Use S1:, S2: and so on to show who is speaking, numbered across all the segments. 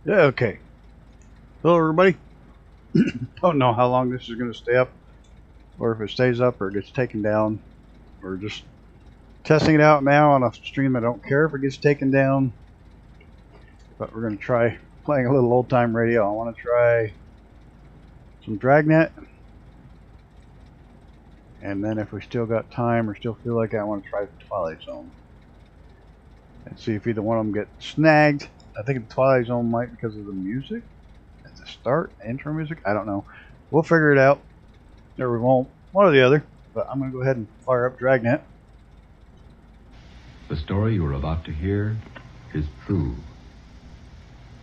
S1: Yeah, okay. Hello, everybody. Don't know how long this is going to stay up, or if it stays up or it gets taken down. We're just testing it out now on a stream. I don't care if it gets taken down, but we're going to try playing a little old-time radio. I want to try some Dragnet, and then if we still got time or still feel like it, I want to try Twilight Zone and see if either one of them get snagged. I think the Twilight Zone might because of the music at the start, intro music. I don't know. We'll figure it out. Or we won't. One or the other. But I'm going to go ahead and fire up Dragnet.
S2: The story you are about to hear is true.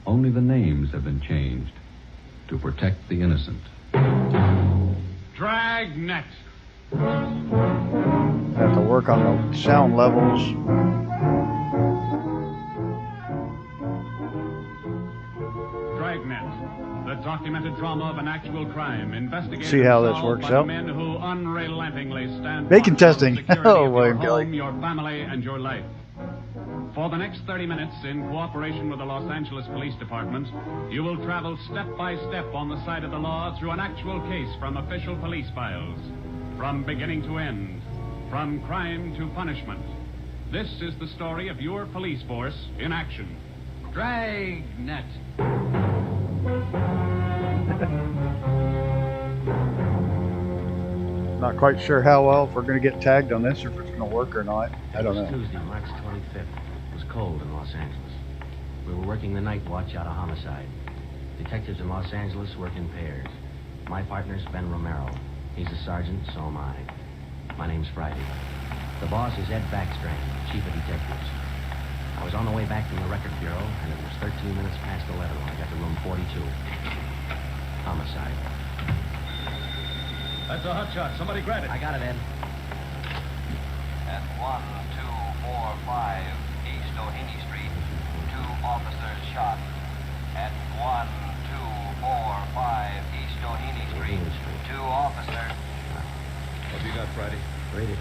S2: Only the names have been changed to protect the innocent.
S3: Dragnet.
S1: I have to work on the sound levels.
S3: Dragnet, the documented drama of an actual crime. Investigated
S1: See how this
S3: solved
S1: works
S3: by the
S1: out.
S3: men who unrelentingly stand
S1: Bacon
S3: watch over
S1: testing.
S3: the security
S1: Oh,
S3: of
S1: William
S3: your
S1: Kelly.
S3: home, your family, and your life. For the next 30 minutes, in cooperation with the Los Angeles Police Department, you will travel step by step on the side of the law through an actual case from official police files. From beginning to end, from crime to punishment. This is the story of your police force in action. Dragnet.
S1: Not quite sure how well if we're going to get tagged on this or if it's going to work or not. I don't know.
S4: It was Tuesday, March 25th. It was cold in Los Angeles. We were working the night watch out of homicide. Detectives in Los Angeles work in pairs. My partner's Ben Romero. He's a sergeant, so am I. My name's Friday. The boss is Ed Backstrand, chief of detectives. I was on the way back from the record bureau, and it was 13 minutes past 11 when I got to room 42. Homicide.
S3: That's a hot shot. Somebody grab it.
S4: I got it, Ed.
S5: At 1245 East O'Haney Street, 2 officers shot. At 1245 East O'Haney Street, 2 officers.
S3: What have you got, Friday?
S4: Read it.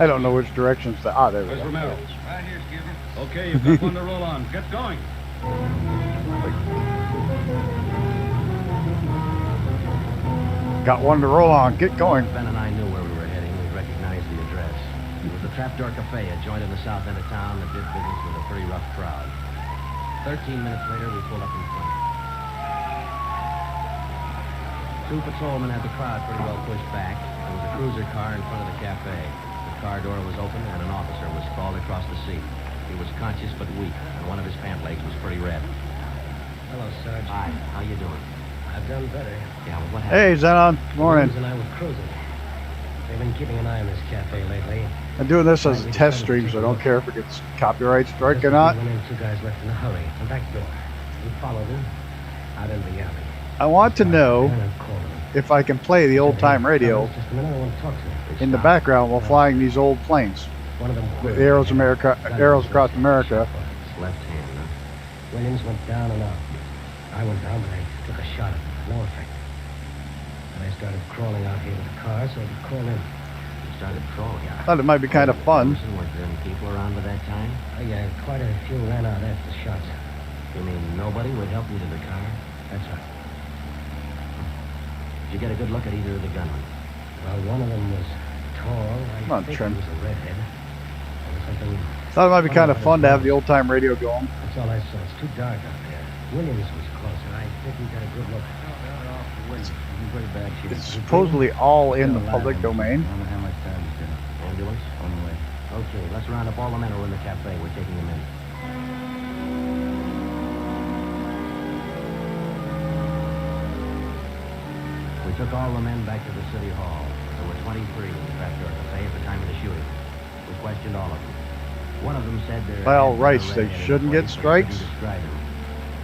S1: I don't know which directions to... Ah, there we
S3: Where's
S1: go.
S3: Romero?
S5: Right here, Skipper.
S3: Okay, you've got one to roll on. Get going.
S1: Got one to roll on. Get going.
S4: Ben and I knew where we were heading. We recognized the address. It was the Trapdoor Cafe, a joint in the south end of town that did business with a pretty rough crowd. 13 minutes later, we pulled up in front. 2 patrolmen had the crowd pretty well pushed back. There was a cruiser car in front of the cafe. The car door was open, and an officer was sprawled across the seat. He was conscious but weak, and one of his pant legs was pretty red.
S6: Hello, Sarge.
S4: Hi, how you doing?
S6: I've done better.
S4: Yeah, well, what happened?
S1: Hey, Zenon. Morning.
S6: Williams and I were cruising. They've been keeping an eye on this cafe lately.
S1: I'm doing this as a test stream, so I don't care if it gets copyright strike or not.
S6: We went in, 2 guys left in a hurry. The back door. We followed them out into the alley.
S1: I want to know
S6: And called them.
S1: if I can play the old-time radio
S6: Just a minute, I want to talk to them. They
S1: in the
S6: stopped.
S1: background while flying these old planes.
S6: One of them
S1: The
S6: quivered.
S1: Arrows Across America.
S4: Left hand, huh?
S6: Williams went down and out. I went down, but I took a shot at him. No effect. And I started crawling out here to the car so I could call in.
S4: You started crawling out.
S1: Thought it might be kind of fun.
S4: Were there any people around by that time?
S6: Yeah, quite a few ran out after the shots.
S4: You mean nobody would help you to the car?
S6: That's right.
S4: Did you get a good look at either of the gunmen?
S6: Well, one of them was tall.
S1: Come on,
S6: I think
S1: Trim.
S6: he was a redhead. There was something...
S1: Thought it might be kind of fun to have the old-time radio going.
S6: That's all I saw. It's too dark out there. Williams was closer. I think we got a good look.
S4: Pretty bad shape.
S1: It's supposedly all in the public domain.
S4: I don't know how much time is there. Ambulance? On the way. Okay, let's round up all the men who are in the cafe. We're taking them in. We took all the men back to the city hall. There were 23 in the Trapdoor Cafe at the time of the shooting. We questioned all of them. One of them said there...
S1: By all rights, they shouldn't get strikes.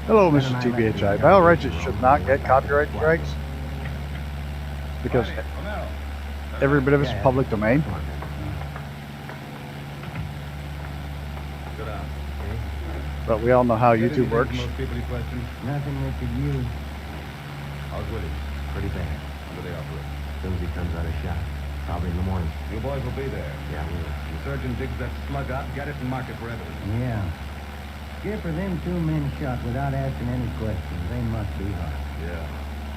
S1: Hello, Mrs. TBHI. By all rights, it should not get copyright strikes. Because every bit of it's public domain.
S3: Good on.
S1: But we all know how YouTube works.
S3: Most people you question.
S4: Nothing they could use.
S3: How's Willie?
S4: Pretty bad.
S3: How do they operate?
S4: As soon as he comes out of shot. Probably in the morning.
S3: You boys will be there.
S4: Yeah, we will.
S3: The surgeon digs that slug up, get it, and mark it for evidence.
S4: Yeah.
S6: Skipper, them two men shot without asking any questions. They must be hot.
S7: Yeah,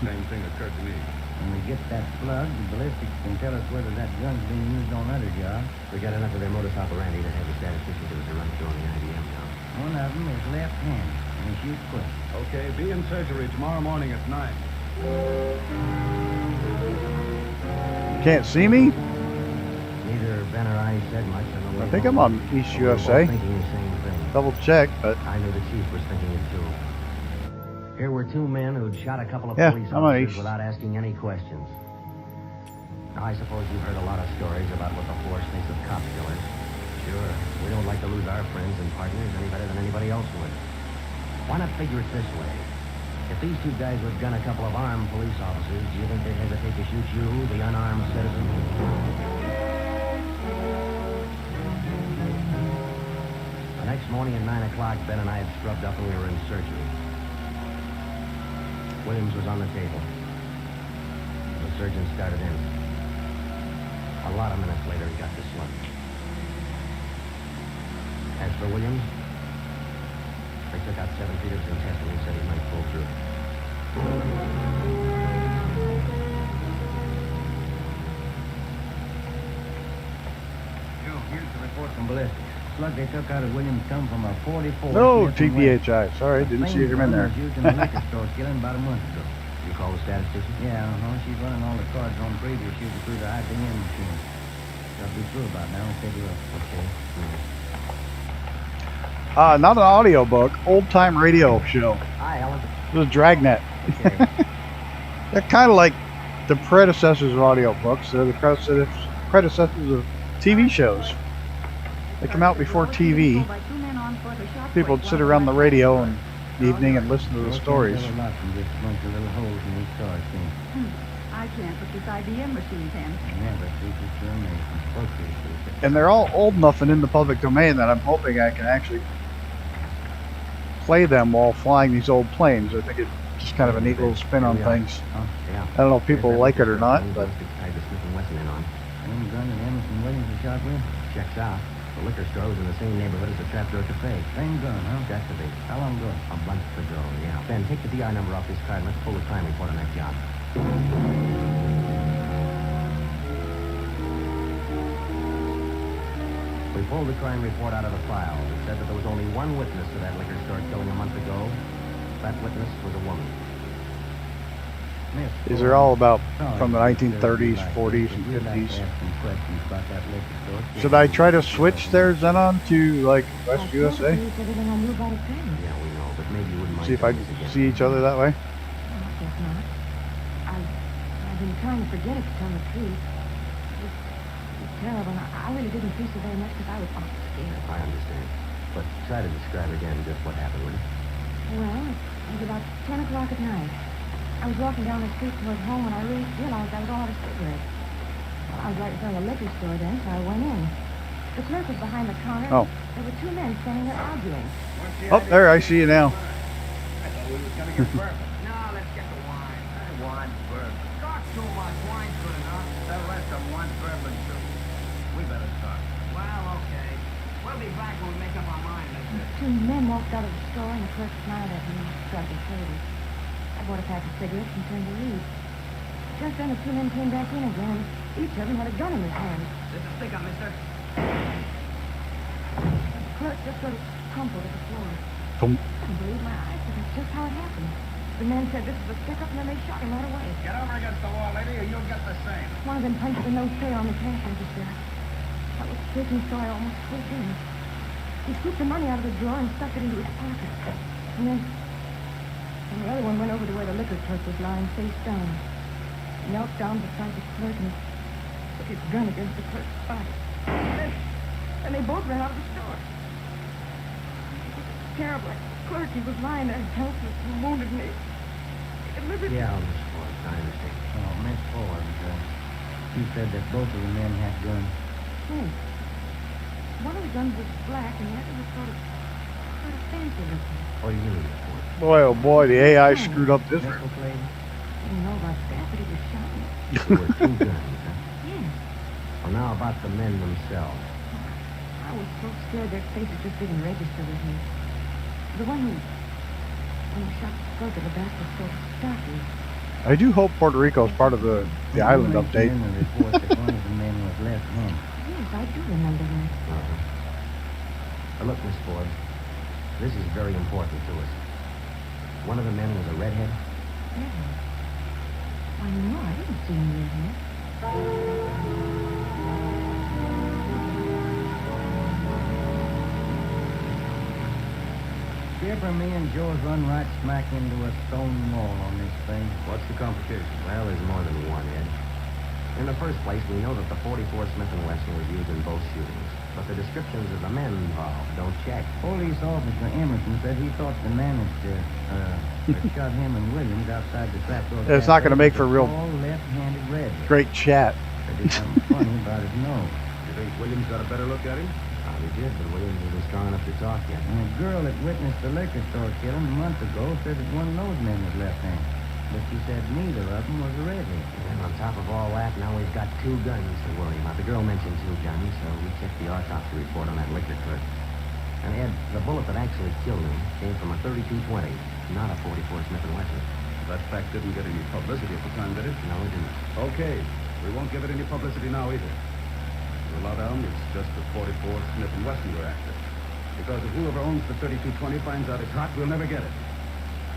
S7: same thing occurred to me.
S6: When we get that plug, the ballistics can tell us whether that gun's being used on other jobs.
S4: We got enough of their modus operandi to have the statistician give us a run through on the IBM now.
S6: One of them is left-handed, and he shoots quick.
S7: Okay, be in surgery tomorrow morning at 9.
S1: Can't see me?
S4: Neither Ben or I said much on the way
S1: I think
S4: home,
S1: I'm on East
S4: but we were both
S1: USA.
S4: thinking the same thing.
S1: Double check, but
S4: I knew the chief was thinking it too. Here were two men who'd shot a couple of
S1: Yeah,
S4: police
S1: I'm on
S4: officers
S1: East.
S4: without asking any questions. Now, I suppose you've heard a lot of stories about what the force thinks of cop killers. Sure, we don't like to lose our friends and partners any better than anybody else would. Why not figure it this way? If these two guys would gun a couple of armed police officers, do you think they'd hesitate to shoot you, the unarmed citizen? The next morning at 9 o'clock, Ben and I had scrubbed up and we were in surgery. Williams was on the table. The surgeon started in. A lot of minutes later, he got the slug. As for Williams, they took out 7 feet of his intestine and said he might pull through.
S6: Joe, here's the report from ballistics. Slug they took out of Williams come from a 44.
S1: no
S6: Smith & Wesson.
S1: TPHI. Sorry, didn't see him in there.
S6: Was used in the liquor store killing about a month ago.
S4: You call the statistician?
S6: Yeah, she's running all the cards on previous shooting through the IBM machine. That'll be through about now. I'll take her up.
S4: Okay.
S1: Not an audio book, old time radio show.
S4: Hi, Alan.
S1: It was Dragnet.
S4: Okay.
S1: They're kind of like the predecessors of audio books. They're the predecessors of TV shows. They come out before TV. People would sit around the radio in the evening and listen to the stories.
S6: Tell a lot from just a bunch of little holes in these cards, can
S8: I can't, but this IBM machine can.
S6: Never see this amazing.
S1: And they're all old enough and in the public domain that I'm hoping I can actually play them while flying these old planes. I think it's just kind of a neat little spin on things.
S4: Yeah.
S1: I don't know if people like it or not, but
S4: Tied the Smith & Wesson in on.
S6: Same gun that Emerson Williams was shot with?
S4: Checks out. The liquor store was in the same neighborhood as the Trapdoor Cafe.
S6: Same gun, huh?
S4: Got to be.
S6: How long ago?
S4: A month ago, yeah. Ben, take the DI number off this card and let's pull the crime report on that job. We pulled the crime report out of the file. It said that there was only one witness to that liquor store killing a month ago. That witness was a woman.
S1: these are all about from the 1930s, 40s, and 50s. Should I try to switch their Xenon to like West USA?
S4: Yeah, we know, but maybe you wouldn't mind.
S1: See if I
S4: telling us
S1: can
S4: again.
S1: see each other that way.
S8: I guess not. I've been trying to forget it, to tell the truth. It's terrible, and I really didn't feel so very much because I was awful scared.
S4: I understand. But try to describe again just what happened, will you?
S8: Well, it was about 10 o'clock at night. I was walking down the street toward home when I realized I was all out of cigarettes. Well, I was right in front of the liquor store then, so I went in. The clerk was behind the counter.
S1: Oh.
S8: There were two men standing there arguing.
S1: Oh, there, I see you now.
S5: I thought we was gonna get bourbon. No, let's get the wine. I want bourbon. Not too much. Wine's good enough. The rest of them want bourbon too. We better start. Well, okay. We'll be back when we make up our mind.
S8: The two men walked out of the store, and the clerk smiled at me and shrugged his shoulders. I bought a pack of cigarettes and turned to leave. Just then, the two men came back in again. Each of them had a gun in his hand.
S5: This is stick up, mister.
S8: The clerk just sort of crumpled at the floor.
S1: Thump.
S8: I couldn't believe my eyes, but that's just how it happened. The men said this was a stick-up, and then they shot him right away.
S5: Get over against the wall, lady, or you'll get the same.
S8: One of them punched the no tray on the cash register. I was shaking so I almost closed in. He scooped the money out of the drawer and stuffed it into his pocket. And then the other one went over to where the liquor clerk was lying face down. He knelt down beside the clerk and put his gun against the clerk's body. And they both ran out of the store. It was terrible. The clerk, he was lying there helpless and wounded me. He delivered
S4: Yeah, Miss Ford, I understand.
S6: Oh, Miss Ford, she said that both of the men had guns.
S8: Yes. One of the guns was black and the other was sort of fancy looking.
S4: What do you mean, Miss Ford?
S1: Boy, oh boy, the AI screwed up this.
S6: Nickel plate.
S8: I didn't know about that, but he was shouting.
S4: There were two guns, huh?
S8: Yes.
S4: Well, now about the men themselves.
S8: I was so scared their faces just didn't register with me. The one who shot the skunk in the back was so stocky.
S1: I do hope Puerto Rico is part of the island
S6: You
S1: update.
S6: mentioned in the report that one of the men was left-handed.
S8: Yes, I do remember that.
S4: Look, Miss Ford, this is very important to us. One of the men was a redhead.
S8: Redhead? Why, no, I didn't see any redhead.
S6: Skipper, me and Joe's run right smack into a stone wall on this thing.
S7: What's the complication?
S4: Well, there's more than one, Ed. In the first place, we know that the .44 Smith & Wesson was used in both shootings. But the descriptions of the men involved don't check.
S6: Police officer Emerson said he thought the man that shot him and Williams outside the trapdoor.
S1: It's not going to make for real
S6: All left-handed red.
S1: great chat.
S6: They did something funny about his nose.
S7: You think Williams got a better look at him?
S4: Probably did, but Williams isn't strong enough to talk yet.
S6: And a girl that witnessed the liquor store killing a month ago said that one of those men was left-handed. But she said neither of them was a redhead.
S4: And on top of all that, now we've got 2 guns to worry about. The girl mentioned 2 guns, so we checked the autopsy report on that liquor clerk. And Ed, the bullet that actually killed him came from a .32-20, not a .44 Smith & Wesson.
S7: That fact didn't get any publicity at the time, did it?
S4: No, it didn't.
S7: Okay. We won't give it any publicity now either. The lowdown is just the .44 Smith & Wesson we're after. Because if whoever owns the .32-20 finds out it's hot, we'll never get it.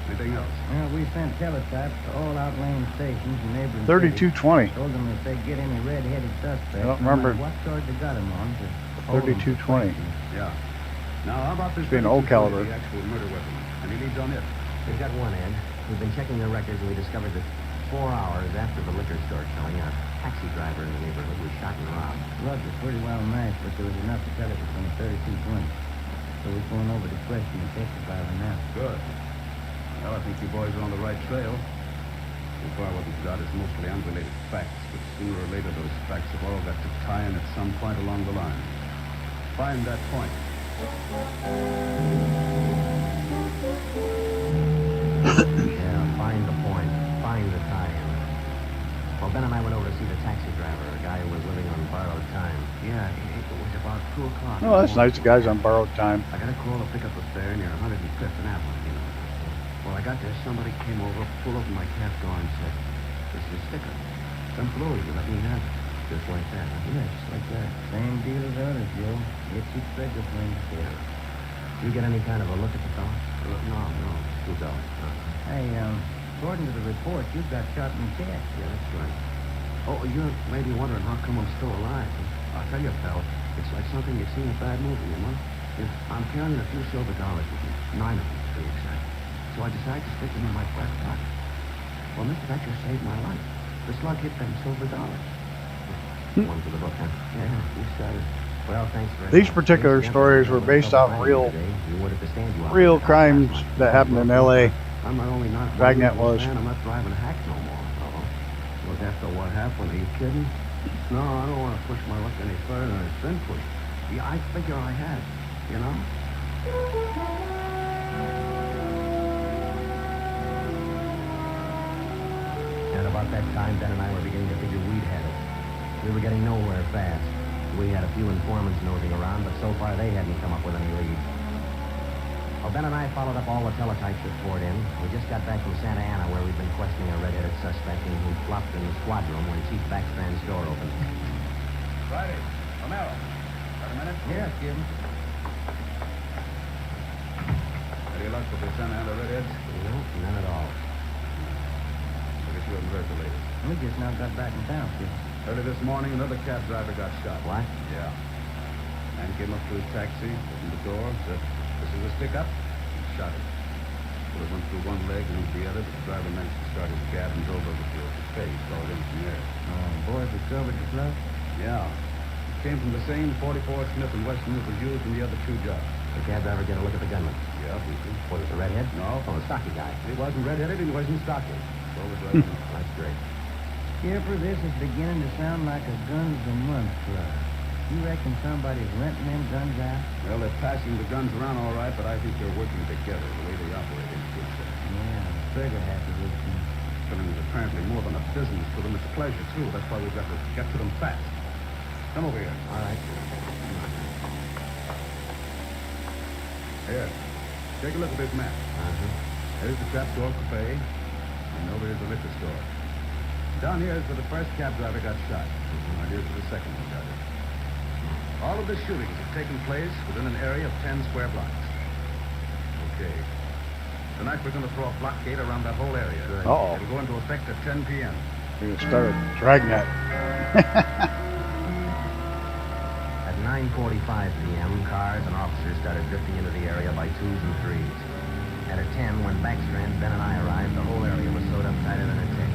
S7: Anything else?
S6: Well, we sent teletypes to all outlying stations and neighboring
S1: 3220.
S6: cities. Told them if they get any red-headed suspects,
S1: I don't
S6: no
S1: remember.
S6: matter what charge they got him on, to hold
S1: 3220.
S7: Yeah. Now, how about this
S1: Being old
S7: 32-20,
S1: caliber.
S7: the actual murder weapon? Any leads on it?
S4: We've got one, Ed. We've been checking the records, and we discovered that 4 hours after the liquor store killing, a taxi driver in the neighborhood was shot and robbed.
S6: Blood was pretty well matched, but there was enough to tell it was from a 32-20. So we're going over to question the taxi driver now.
S7: Good. Well, I think you boys are on the right trail. So far, what we've got is mostly unrelated facts, but sooner or later, those facts have all got to tie in at some point along the line. Find that point.
S4: Yeah, find the point. Find the tie-in. Well, Ben and I went over to see the taxi driver, a guy who was living on borrowed time.
S5: Yeah, it was about 2 o'clock.
S1: Oh, that's nice. The guy's on borrowed time.
S5: I got a call to pick up a fare near 105th and Avalon, you know. Well, I got there, somebody came over, pulled open my cab door and said, "This is sticker. Some blow you, let me have it." Just like that, huh?
S6: Yeah, just like that. Same deal as others, Joe. Itchy trigger finger.
S4: Yeah. Did you get any kind of a look at the fellow?
S5: No, it's $2.
S6: Hey, according to the report, you got shot in the chest.
S5: Yeah, that's right. Oh, you may be wondering how come I'm still alive. I'll tell you, pal, it's like something you see in a bad movie, you know? I'm carrying a few silver dollars with me, 9 of them, to be exact. So I decided to stick them in my breast pocket. Well, Mr. Becker saved my life. The slug hit them silver dollars.
S4: One for the book, huh?
S5: Yeah, you started.
S4: Well, thanks for
S1: These particular stories were based off real crimes that happened in L.A.
S5: I'm not only not
S1: Dragnet was.
S5: I'm not driving a hack no more, fellow. Look, after what happened, are you kidding? No, I don't want to push my luck any further than it's been pushed. Yeah, I figure I had, you know?
S4: And about that time, Ben and I were beginning to figure we'd had it. We were getting nowhere fast. We had a few informants nosing around, but so far they hadn't come up with any leads. Well, Ben and I followed up all the teletypes that poured in. We just got back from Santa Ana, where we'd been questioning a red-headed suspect who flopped in the squad room when Chief Backstrand's door opened.
S7: Friday. Romero. Got a minute?
S6: Yeah, Skip.
S7: Any luck with the Santa Ana redheads?
S4: No, none at all.
S7: I guess you haven't heard the latest.
S6: We just now got back in town, Skip.
S7: Early this morning, another cab driver got shot.
S4: What?
S7: Yeah. Man came up to his taxi, opened the door, said, "This is a stick-up," and shot him. Bullet went through one leg and into the other, but the driver managed to start his cab and drove over to his face, all in from there.
S6: Boys recovered the slug?
S7: Yeah. It came from the same .44 Smith & Wesson that was used in the other 2 jobs.
S4: The cab driver get a look at the gunman.
S7: Yeah, we did.
S4: What, was the redhead?
S7: No.
S4: Oh, the stocky guy.
S7: He wasn't red-headed, he wasn't stocky. So was right.
S4: That's great.
S6: Skipper, this is beginning to sound like a guns a month club. You reckon somebody's renting them guns out?
S7: Well, they're passing the guns around all right, but I think they're working together, the way they operate in good sense.
S6: Yeah, trigger happy with them.
S7: Killing is apparently more than a business to them. It's a pleasure, too. That's why we've got to get to them fast. Come over here.
S4: All right.
S7: Here. Take a look at this map. There's the trapdoor cafe, and over here's the liquor store. Down here is where the first cab driver got shot. Right here's where the second one got it. All of the shootings have taken place within an area of 10 square blocks. Okay. Tonight we're going to throw a blockade around that whole area.
S1: Uh-oh.
S7: It'll go into effect at 10 p.m.
S1: We're gonna start Dragnet.
S4: At 9:45 p.m., cars and officers started drifting into the area by twos and threes. At 10, when Backstrand, Ben, and I arrived, the whole area was sewed up tighter than a tick.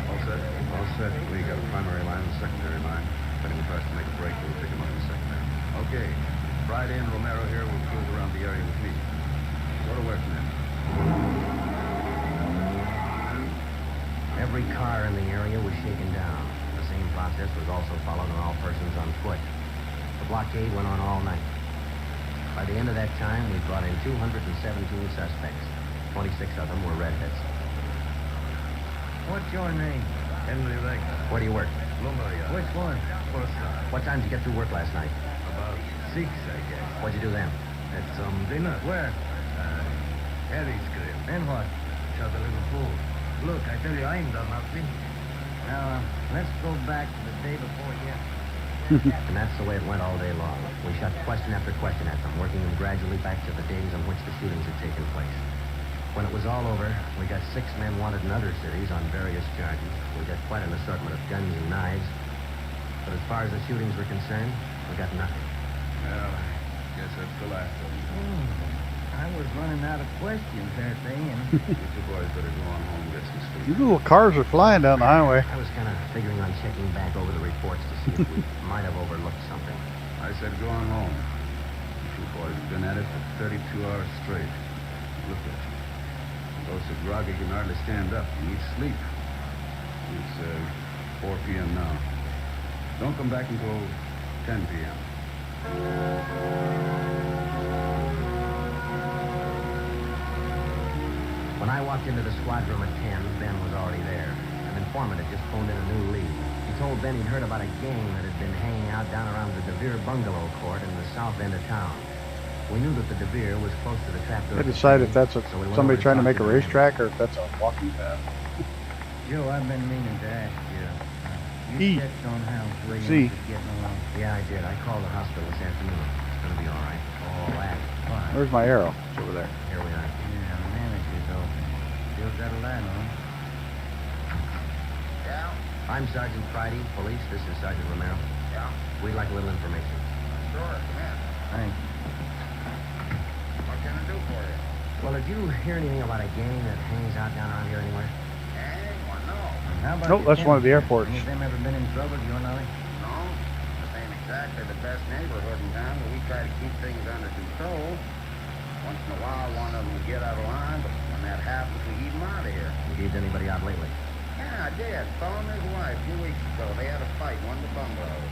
S7: All set? All set. We got a primary line and a secondary line. If anyone tries to make a break, we'll pick him up in a secondary. Okay. Friday and Romero here will cruise around the area with me. Go to work, men.
S4: Every car in the area was shaken down. The same process was also followed on all persons on foot. The blockade went on all night. By the end of that time, we brought in 217 suspects. 26 of them were redheads.
S5: What's your name?
S7: Henry Wagner.
S4: Where do you work?
S7: Lumberyard.
S5: Which one?
S7: First line.
S4: What time did you get through work last night?
S7: About 6, I guess.
S4: What'd you do then?
S7: Had some dinner.
S5: Where?
S7: Harry's grill.
S5: Then what?
S7: Shot a little pool.
S5: Look, I tell you, I ain't done nothing. Now, let's go back to the day before yesterday.
S4: And that's the way it went all day long. We shot question after question at them, working them gradually back to the days on which the shootings had taken place. When it was all over, we got 6 men wanted in other cities on various charges. We got quite an assortment of guns and knives. But as far as the shootings were concerned, we got nothing.
S7: Well, I guess that's the last of them.
S5: I was running out of questions that day, and
S7: You boys better go on home and get some sleep.
S1: These little cars are flying down the highway.
S4: I was kind of figuring on checking back over the reports to see if we might have overlooked something.
S7: I said go on home. You boys have been at it for 32 hours straight. Look at you. Though so groggy you can hardly stand up. You need sleep. It's 4 p.m. now. Don't come back until 10 p.m.
S4: When I walked into the squad room at 10, Ben was already there. An informant had just phoned in a new lead. He told Ben he'd heard about a gang that had been hanging out down around the DeVere bungalow court in the south end of town. We knew that the DeVere was close to the trapdoor.
S1: I decide if that's
S4: so we went
S1: somebody
S4: over
S1: trying to
S4: talk
S1: make a
S4: them.
S1: racetrack or if that's a walking path.
S5: Joe, I've been meaning to ask you.
S1: E.
S5: You checked on how Williams
S1: C.
S5: is getting along.
S4: Yeah, I did. I called the hospital this afternoon. It's going to be all right. All that.
S5: Why?
S1: Where's my arrow? It's over there.
S4: Here we are.
S5: Yeah, the manager's open. Still got a light on.
S4: Yeah? I'm Sergeant Friday, police. This is Sergeant Romero.
S5: Yeah?
S4: We'd like a little information.
S5: Sure, come in.
S6: Thanks.
S5: What can I do for you?
S4: Well, did you hear anything about a gang that hangs out down around here anywhere?
S5: Hey, well, no.
S6: How about
S1: Nope,
S6: the
S1: that's one of the
S6: Tennessee?
S1: airports.
S6: Any of them ever been in trouble, to your knowledge?
S5: No. This ain't exactly the best neighborhood in town, but we try to keep things under control. Once in a while, one of them will get out of line, but when that happens, we keep them out of here.
S4: You gave anybody out lately?
S5: Yeah, I did. Paul and his wife, a few weeks ago, they had a fight, one of the bungalows.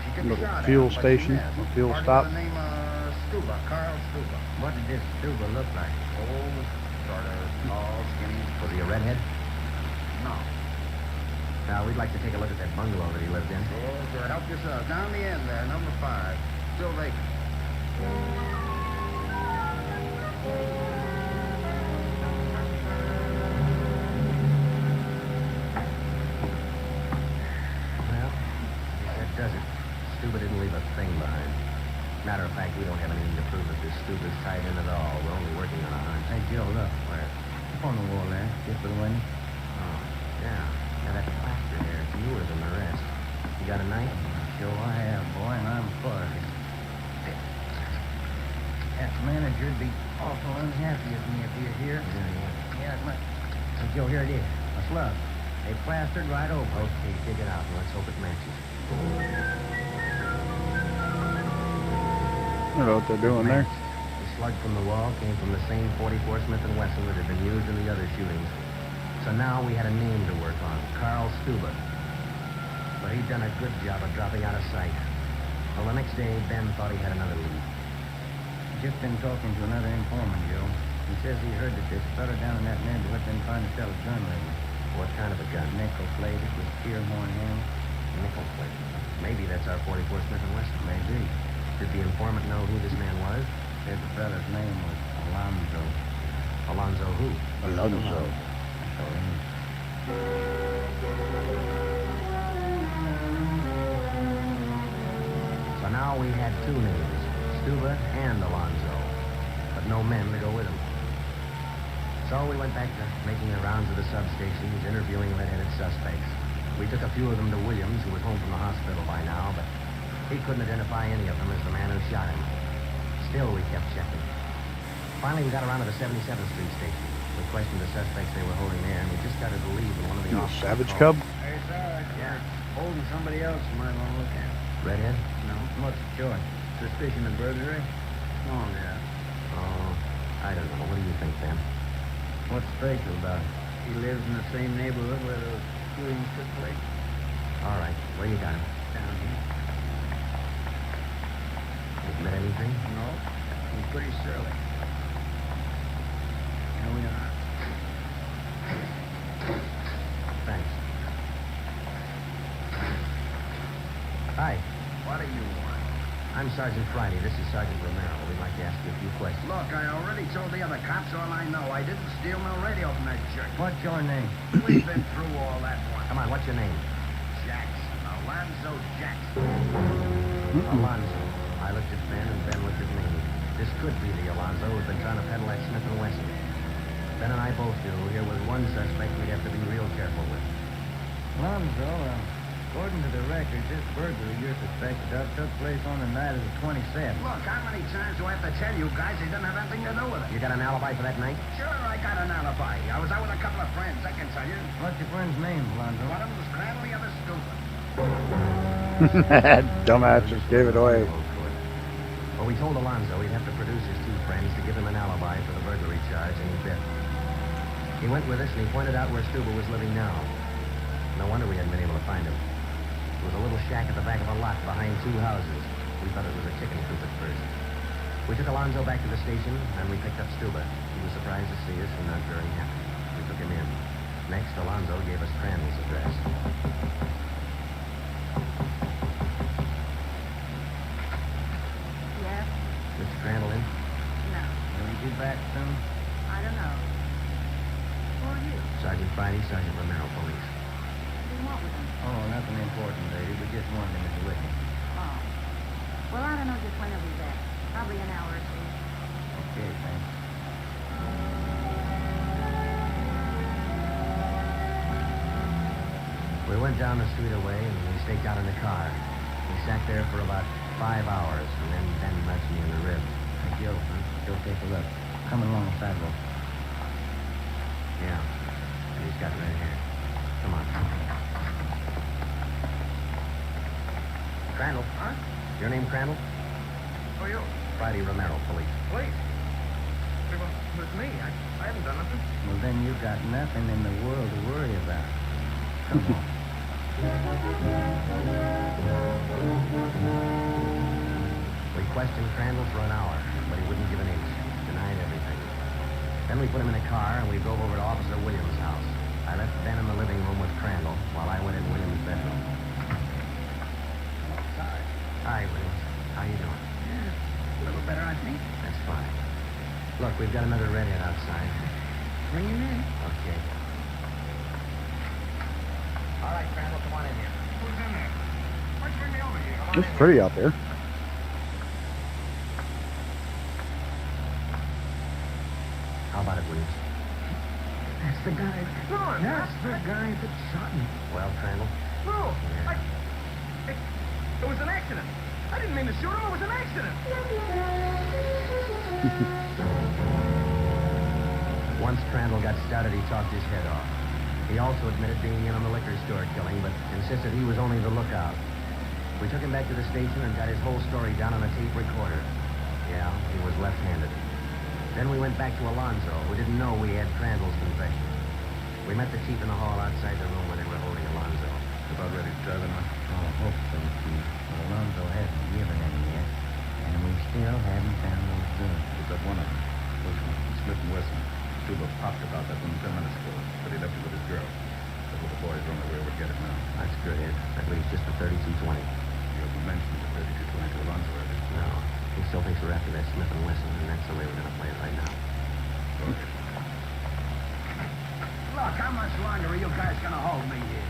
S5: She took a
S1: Little
S5: shot
S1: fuel
S5: at him, but she
S1: station,
S5: missed.
S1: a fuel
S5: Partner
S1: stop.
S5: by the name of Stuba, Carl Stuba.
S6: What did this Stuba look like?
S5: Old, sort of tall, skinny.
S4: Was he a redhead?
S5: No.
S4: Now, we'd like to take a look at that bungalow that he lived in.
S5: Sure, help yourself. Down the end there, number 5. Still vacant.
S4: Well, that does it. Stuba didn't leave a thing behind. Matter of fact, we don't have anything to prove that this Stuba's tied in at all. We're only working on a hunch.
S6: Hey, Joe, look.
S4: Where?
S6: Up on the wall there. Just for the window.
S4: Oh, yeah. Now, that plaster there, it's newer than the rest. You got a knife?
S6: Sure I have, boy, and I'm for it. That manager'd be awful unhappy with me if he was here. Yeah, it might. Hey, Joe, here it is. A slug. They plastered right over.
S4: Okay, dig it out, and let's hope it matches.
S1: I don't know what they're doing there.
S4: The slug from the wall came from the same 44 Smith & Wesson that had been used in the other shootings. So now we had a name to work on, Carl Stuba. But he'd done a good job of dropping out of sight. Well, the next day, Ben thought he had another lead.
S6: Just been talking to another informant, Joe. He says he heard that this fella down in that neighborhood been trying to sell a gun lately.
S4: What kind of a gun?
S6: Nickel plated with spear horn handle.
S4: Nickel plate. Maybe that's our 44 Smith & Wesson.
S6: Maybe.
S4: Did the informant know who this man was?
S6: Said the fella's name was Alonzo.
S4: Alonzo who?
S1: Alonzo.
S6: So he...
S4: So now we had two names, Stuba and Alonzo, but no men to go with them. So we went back to making the rounds of the substations, interviewing red-headed suspects. We took a few of them to Williams, who was home from the hospital by now, but he couldn't identify any of them as the man who shot him. Still, we kept checking. Finally, we got around to the 77th Street station. We questioned the suspects they were holding there, and we just got to believe in one of the
S1: You
S4: officers.
S1: Savage
S4: called.
S1: Cub?
S5: Hey, Sarge. Yeah. Holding somebody else you might want to look at.
S4: Redhead?
S5: No. What's the choice? Suspicion of burglary? Oh, yeah.
S4: Oh, I don't know. What do you think, Ben?
S5: What's special about it? He lives in the same neighborhood where those shootings took place.
S4: All right. Where you got him?
S5: Down here.
S4: Admit anything?
S5: No. He's pretty surly. Here we are.
S4: Thanks. Hi.
S5: What do you want?
S4: I'm Sergeant Friday. This is Sergeant Romero. We'd like to ask you a few questions.
S5: Look, I already told the other cops all I know. I didn't steal no radio from that jerk.
S6: What's your name?
S5: We've been through all that once.
S4: Come on, what's your name?
S5: Jackson. Alonzo Jackson.
S4: Alonzo. I looked at Ben, and Ben looked at me. This could be the Alonzo who's been trying to peddle that Smith & Wesson. Ben and I both knew here was one suspect we'd have to be real careful with.
S6: Alonzo, according to the records, this burglary you're suspected of took place on the night of the 27th.
S5: Look, how many times do I have to tell you guys he didn't have anything to do with it?
S4: You got an alibi for that night?
S5: Sure, I got an alibi. I was out with a couple of friends, I can tell you.
S6: What's your friend's name, Alonzo?
S5: One of them was Crandall, the other stupid.
S1: Dumbass just gave it away.
S4: Well, we told Alonzo he'd have to produce his two friends to give him an alibi for the burglary charge, and he bit. He went with us, and he pointed out where Stuba was living now. No wonder we hadn't been able to find him. It was a little shack at the back of a lot behind two houses. We thought it was a chicken coop at first. We took Alonzo back to the station, and we picked up Stuba. He was surprised to see us and not very happy. We took him in. Next, Alonzo gave us Crandall's address.
S8: Yes?
S4: Mr. Crandall in?
S8: No.
S6: Will you be back soon?
S8: I don't know. Who are you?
S4: Sergeant Friday, Sergeant Romero, police.
S8: What do you want with him?
S6: Oh, nothing important, lady. We just wanted him as a witness.
S8: Oh. Well, I don't know just when he'll be back. Probably an hour or two.
S6: Okay, thanks.
S4: We went down the street away, and we staked out in the car. We sat there for about 5 hours, and then Ben nudged me in the rib.
S6: Hey, Joe, huh? Go take a look. Coming along the sidewalk.
S4: Yeah, and he's got red hair. Come on. Crandall.
S5: Huh?
S4: Your name Crandall?
S5: Who are you?
S4: Friday Romero, police.
S5: Police. With me. I haven't done nothing.
S6: Well, then you got nothing in the world to worry about. Come on.
S4: We questioned Crandall for an hour, but he wouldn't give an inch. Denied everything. Then we put him in a car, and we drove over to Officer Williams' house. I left Ben in the living room with Crandall, while I went in Williams' bedroom.
S5: Sorry.
S4: Hi, Williams. How you doing?
S5: A little better, I think.
S4: That's fine. Look, we've got another redhead outside.
S5: Bring him in.
S4: Okay. All right, Crandall, come on in here.
S5: Who's in there? Why'd you bring me over here? Come on
S1: It's
S5: in.
S1: pretty out there.
S4: How about it, Williams?
S5: That's the guy. No, that's the guy that shot me.
S4: Well, Crandall?
S5: No, it was an accident. I didn't mean to shoot him. It was an accident.
S4: Once Crandall got started, he talked his head off. He also admitted being in on the liquor store killing, but insisted he was only the lookout. We took him back to the station and got his whole story down on a tape recorder. Yeah, he was left-handed. Then we went back to Alonzo, who didn't know we had Crandall's confession. We met the chief in the hall outside the room where they were holding Alonzo.
S7: About ready to try them out?
S6: Oh, I hope so, Chief. Well, Alonzo hasn't given any yet, and we still haven't found those drugs.
S7: We've got one of them. Bushman, Smith & Wesson. Tuba popped about that one 10 minutes ago, but he left it with his girl. That's what the boys are on their way over to get it now.
S4: That's good, Ed. That leaves just 3220.
S7: You haven't mentioned the 3220 to Alonzo, have you?
S4: No. He still thinks we're after that Smith & Wesson, and that's the way we're going to play it right now.
S5: Look, how much longer are you guys gonna hold me here?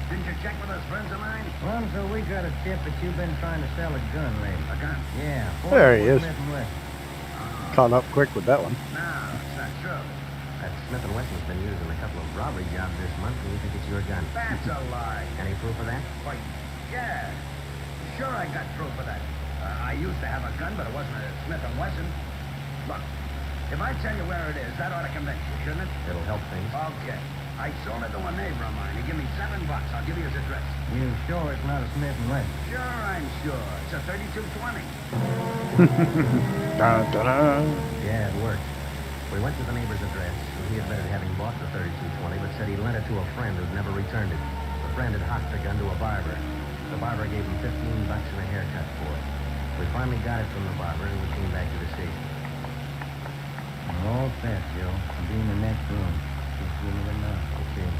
S5: Didn't you check with those friends of mine?
S6: Alonzo, we got a tip that you've been trying to sell a gun lately.
S5: A gun?
S6: Yeah.
S1: There he is.
S6: Smith & Wesson.
S1: Caught up quick with that one.
S5: No, it's not true.
S4: That Smith & Wesson's been used in a couple of robbery jobs this month, and you think it's your gun.
S5: That's a lie.
S4: Any proof of that?
S5: Why, yeah. Sure, I got proof of that. I used to have a gun, but it wasn't a Smith & Wesson. Look, if I tell you where it is, that ought to convince you, shouldn't it?
S4: It'll help things.
S5: Okay. I sold it to a neighbor of mine. He gave me $7. I'll give you his address.
S6: You sure it's not a Smith & Wesson?
S5: Sure, I'm sure. It's a 3220.
S1: Dun, dun, dun.
S4: Yeah, it worked. We went to the neighbor's address, and he admitted having bought the 3220, but said he lent it to a friend who'd never returned it. The friend had hocked the gun to a barber. The barber gave him $15 and a haircut for it. We finally got it from the barber, and we came back to the station.
S6: All set, Joe. I'll be in the next room. Just give me the number.
S4: Okay.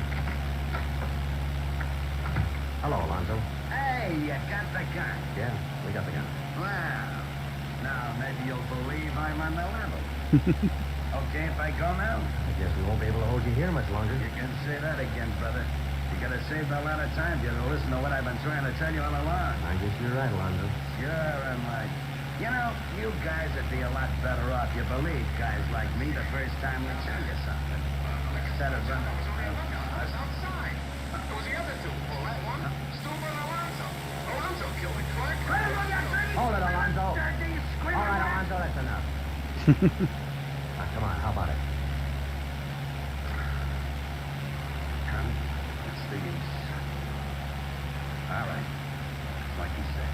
S4: Hello, Alonzo.
S5: Hey, you got the gun.
S4: Yeah, we got the gun.
S5: Well, now maybe you'll believe I'm on the level. Okay, if I go now?
S4: I guess we won't be able to hold you here much longer.
S5: You can say that again, brother. You gotta save a lot of time if you listen to what I've been trying to tell you all along.
S4: I guess you're right, Alonzo.
S5: Sure am I. You know, you guys would be a lot better off. You believe guys like me the first time we tell you something. Instead of running.
S9: Outside. It was the other two. Well, that one, Stuber and Alonzo. Alonzo killed the clerk.
S4: Hold it, Alonzo. All right, Alonzo, that's enough. Now, come on, how about it?
S5: Come, it's the use. All right. Like you said.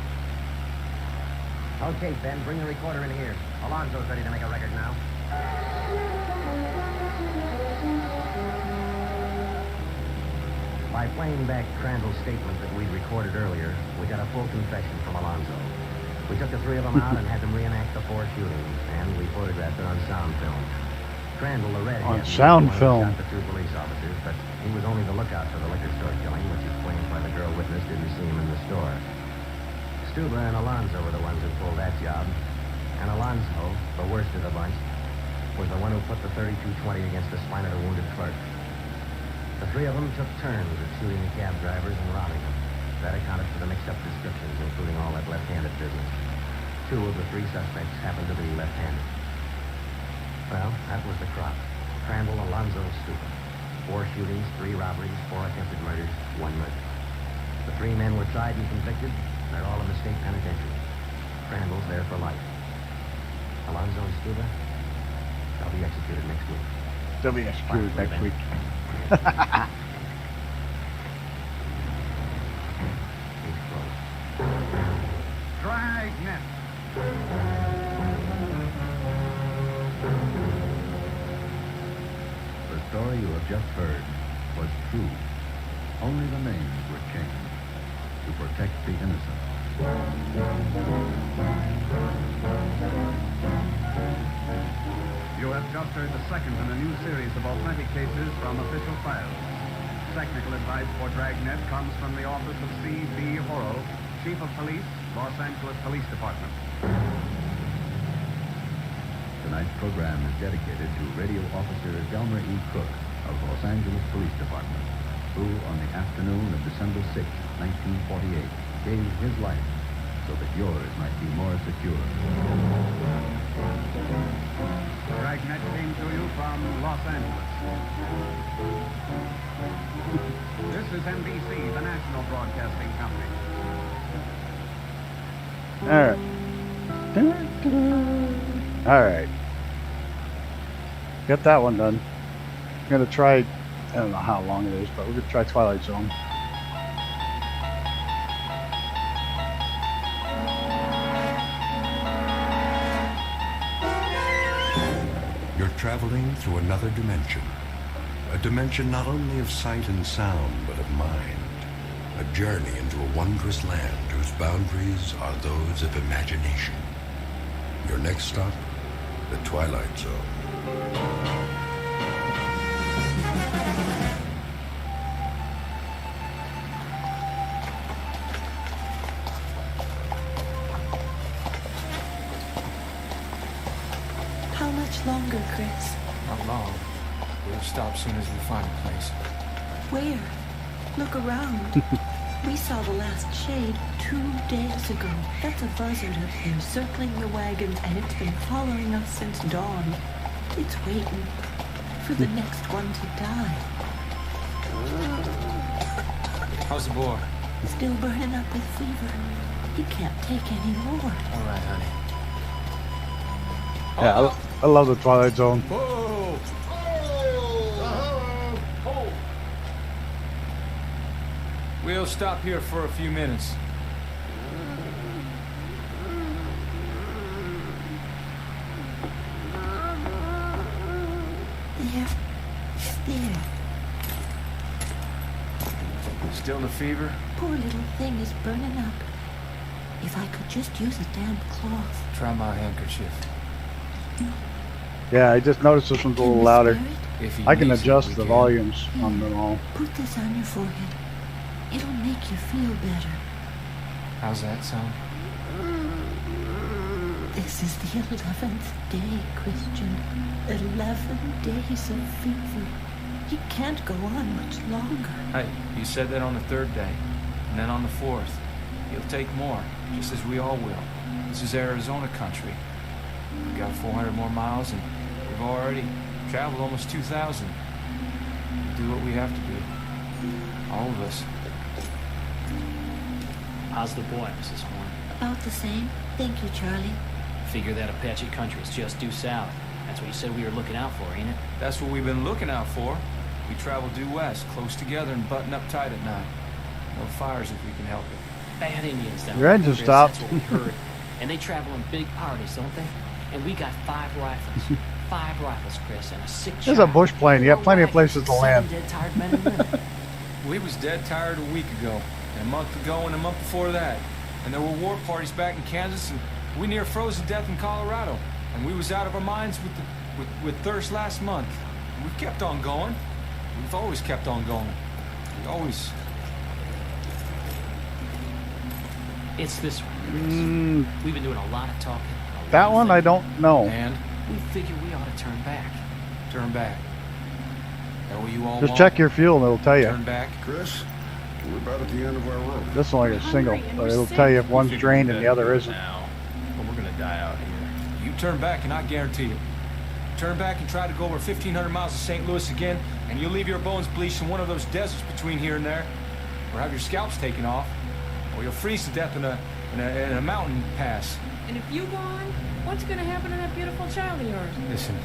S4: Okay, Ben, bring the recorder in here. Alonzo's ready to make a record now. By playing back Crandall's statement that we recorded earlier, we got a full confession from Alonzo. We took the three of them out and had them reenact the 4 shootings, and we photographed it on sound film. Crandall, the redhead,
S1: On sound
S4: was the
S1: film.
S4: one who shot the 2 police officers, but he was only the lookout for the liquor store killing, which explains why the girl witness didn't see him in the store. Stuber and Alonzo were the ones who pulled that job, and Alonzo, the worst of the bunch, was the one who put the 3220 against the spine of the wounded clerk. The three of them took turns at shooting the cab drivers and robbing them. That accounted for the mixed-up descriptions, including all that left-handed business. 2 of the 3 suspects happened to be left-handed. Well, that was the crop. Crandall, Alonzo, Stuber. 4 shootings, 3 robberies, 4 attempted murders, 1 murder. The 3 men were tried and convicted. They're all in the state penitentiary. Crandall's there for life. Alonzo and Stuber, they'll be executed next week.
S1: They'll be executed
S4: Bye,
S1: next
S4: Ben.
S1: week.
S4: Case closed.
S5: Dragnet.
S2: The story you have just heard was true. Only the names were changed to protect the innocent.
S3: You have just heard the second in a new series of authentic cases from official files. Technical advice for Dragnet comes from the office of C.B. Horrell, Chief of Police, Los Angeles Police Department.
S2: Tonight's program is dedicated to Radio Officer Delmer E. Cook of Los Angeles Police Department, who, on the afternoon of December 6, 1948, gave his life so that yours might be more secure.
S3: Dragnet came to you from Los Angeles. This is NBC, the national broadcasting company.
S1: Alright. Got that one done. I'm gonna try, I don't know how long it is, but we're gonna try Twilight Zone.
S10: You're traveling through another dimension. A dimension not only of sight and sound, but of mind. A journey into a wondrous land whose boundaries are those of imagination. Your next stop, the Twilight Zone.
S11: longer, Chris.
S12: Not long. We'll stop soon as we find a place.
S11: Where? Look around. We saw the last shade 2 days ago. That's a buzzard up there circling the wagon, and it's been following us since dawn. It's waiting for the next one to die.
S12: How's the boy?
S11: Still burning up with fever. He can't take any more.
S12: All right, honey.
S1: Yeah, I love the Twilight Zone.
S12: Whoa! Oh! We'll stop here for a few minutes.
S11: There.
S12: Still in a fever?
S11: Poor little thing is burning up. If I could just use a damp cloth.
S12: Try my handkerchief.
S1: Yeah, I just noticed this one's a little louder.
S12: If he
S1: I can
S12: needs it,
S1: adjust
S12: we
S1: the
S12: can.
S1: volumes on them all.
S11: Put this on your forehead. It'll make you feel better.
S12: How's that sound?
S11: This is the 11th day, Christian. 11 days of fever. He can't go on much longer.
S12: Hey, you said that on the 3rd day, and then on the 4th. He'll take more, just as we all will. This is Arizona country. We've got 400 more miles, and we've already traveled almost 2,000. We'll do what we have to do. All of us.
S13: How's the boy, Mrs. Horn?
S11: About the same. Thank you, Charlie.
S13: Figure that Apache country is just due south. That's what you said we were looking out for, ain't it?
S12: That's what we've been looking out for. We travel due west, close together and button up tight at night. No fires if we can help it.
S13: Bad Indians down
S1: Your
S13: there,
S1: engine
S13: Chris,
S1: stopped.
S13: That's what we heard. And they travel in big parties, don't they? And we got 5 rifles. 5 rifles, Chris, and a 6
S1: There's a bush plane. You have plenty of places to land.
S13: Dead, tired men and women.
S12: We was dead tired a week ago, and a month ago, and a month before that. And there were war parties back in Kansas, and we near froze to death in Colorado. And we was out of our minds with thirst last month. And we've kept on going. We've always kept on going. We always...
S13: It's this one, Chris. We've been doing a lot of talking.
S1: That one I don't know.
S12: And
S13: we figure we ought to turn back.
S12: turn back. That what you all
S1: Just
S12: want?
S1: check your fuel and it'll tell you.
S12: Turn back.
S9: Chris, we're about at the end of our rope.
S1: This is only a single, but it'll tell you if one's drained and the other isn't.
S12: Now, but we're gonna die out here. You turn back and I guarantee it. Turn back and try to go over 1,500 miles to St. Louis again, and you'll leave your bones bleached in one of those deserts between here and there, or have your scalps taken off, or you'll freeze to death in a mountain pass.
S8: And if you go on, what's going to happen to that beautiful child of yours?
S12: Listen,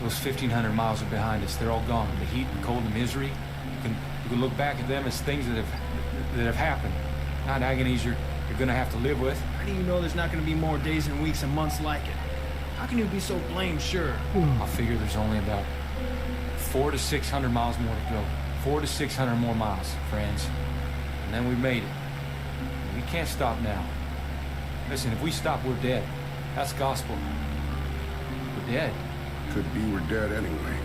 S12: those 1,500 miles are behind us. They're all gone. The heat, the cold, the misery. You can look back at them as things that have happened, not agonies you're going to have to live with.
S14: How do you know there's not going to be more days and weeks and months like it? How can you be so blamed sure?
S12: I figure there's only about 400 to 600 miles more to go. 400 to 600 more miles, friends. And then we made it. We can't stop now. Listen, if we stop, we're dead. That's gospel. We're dead.
S9: Could be we're dead anyway.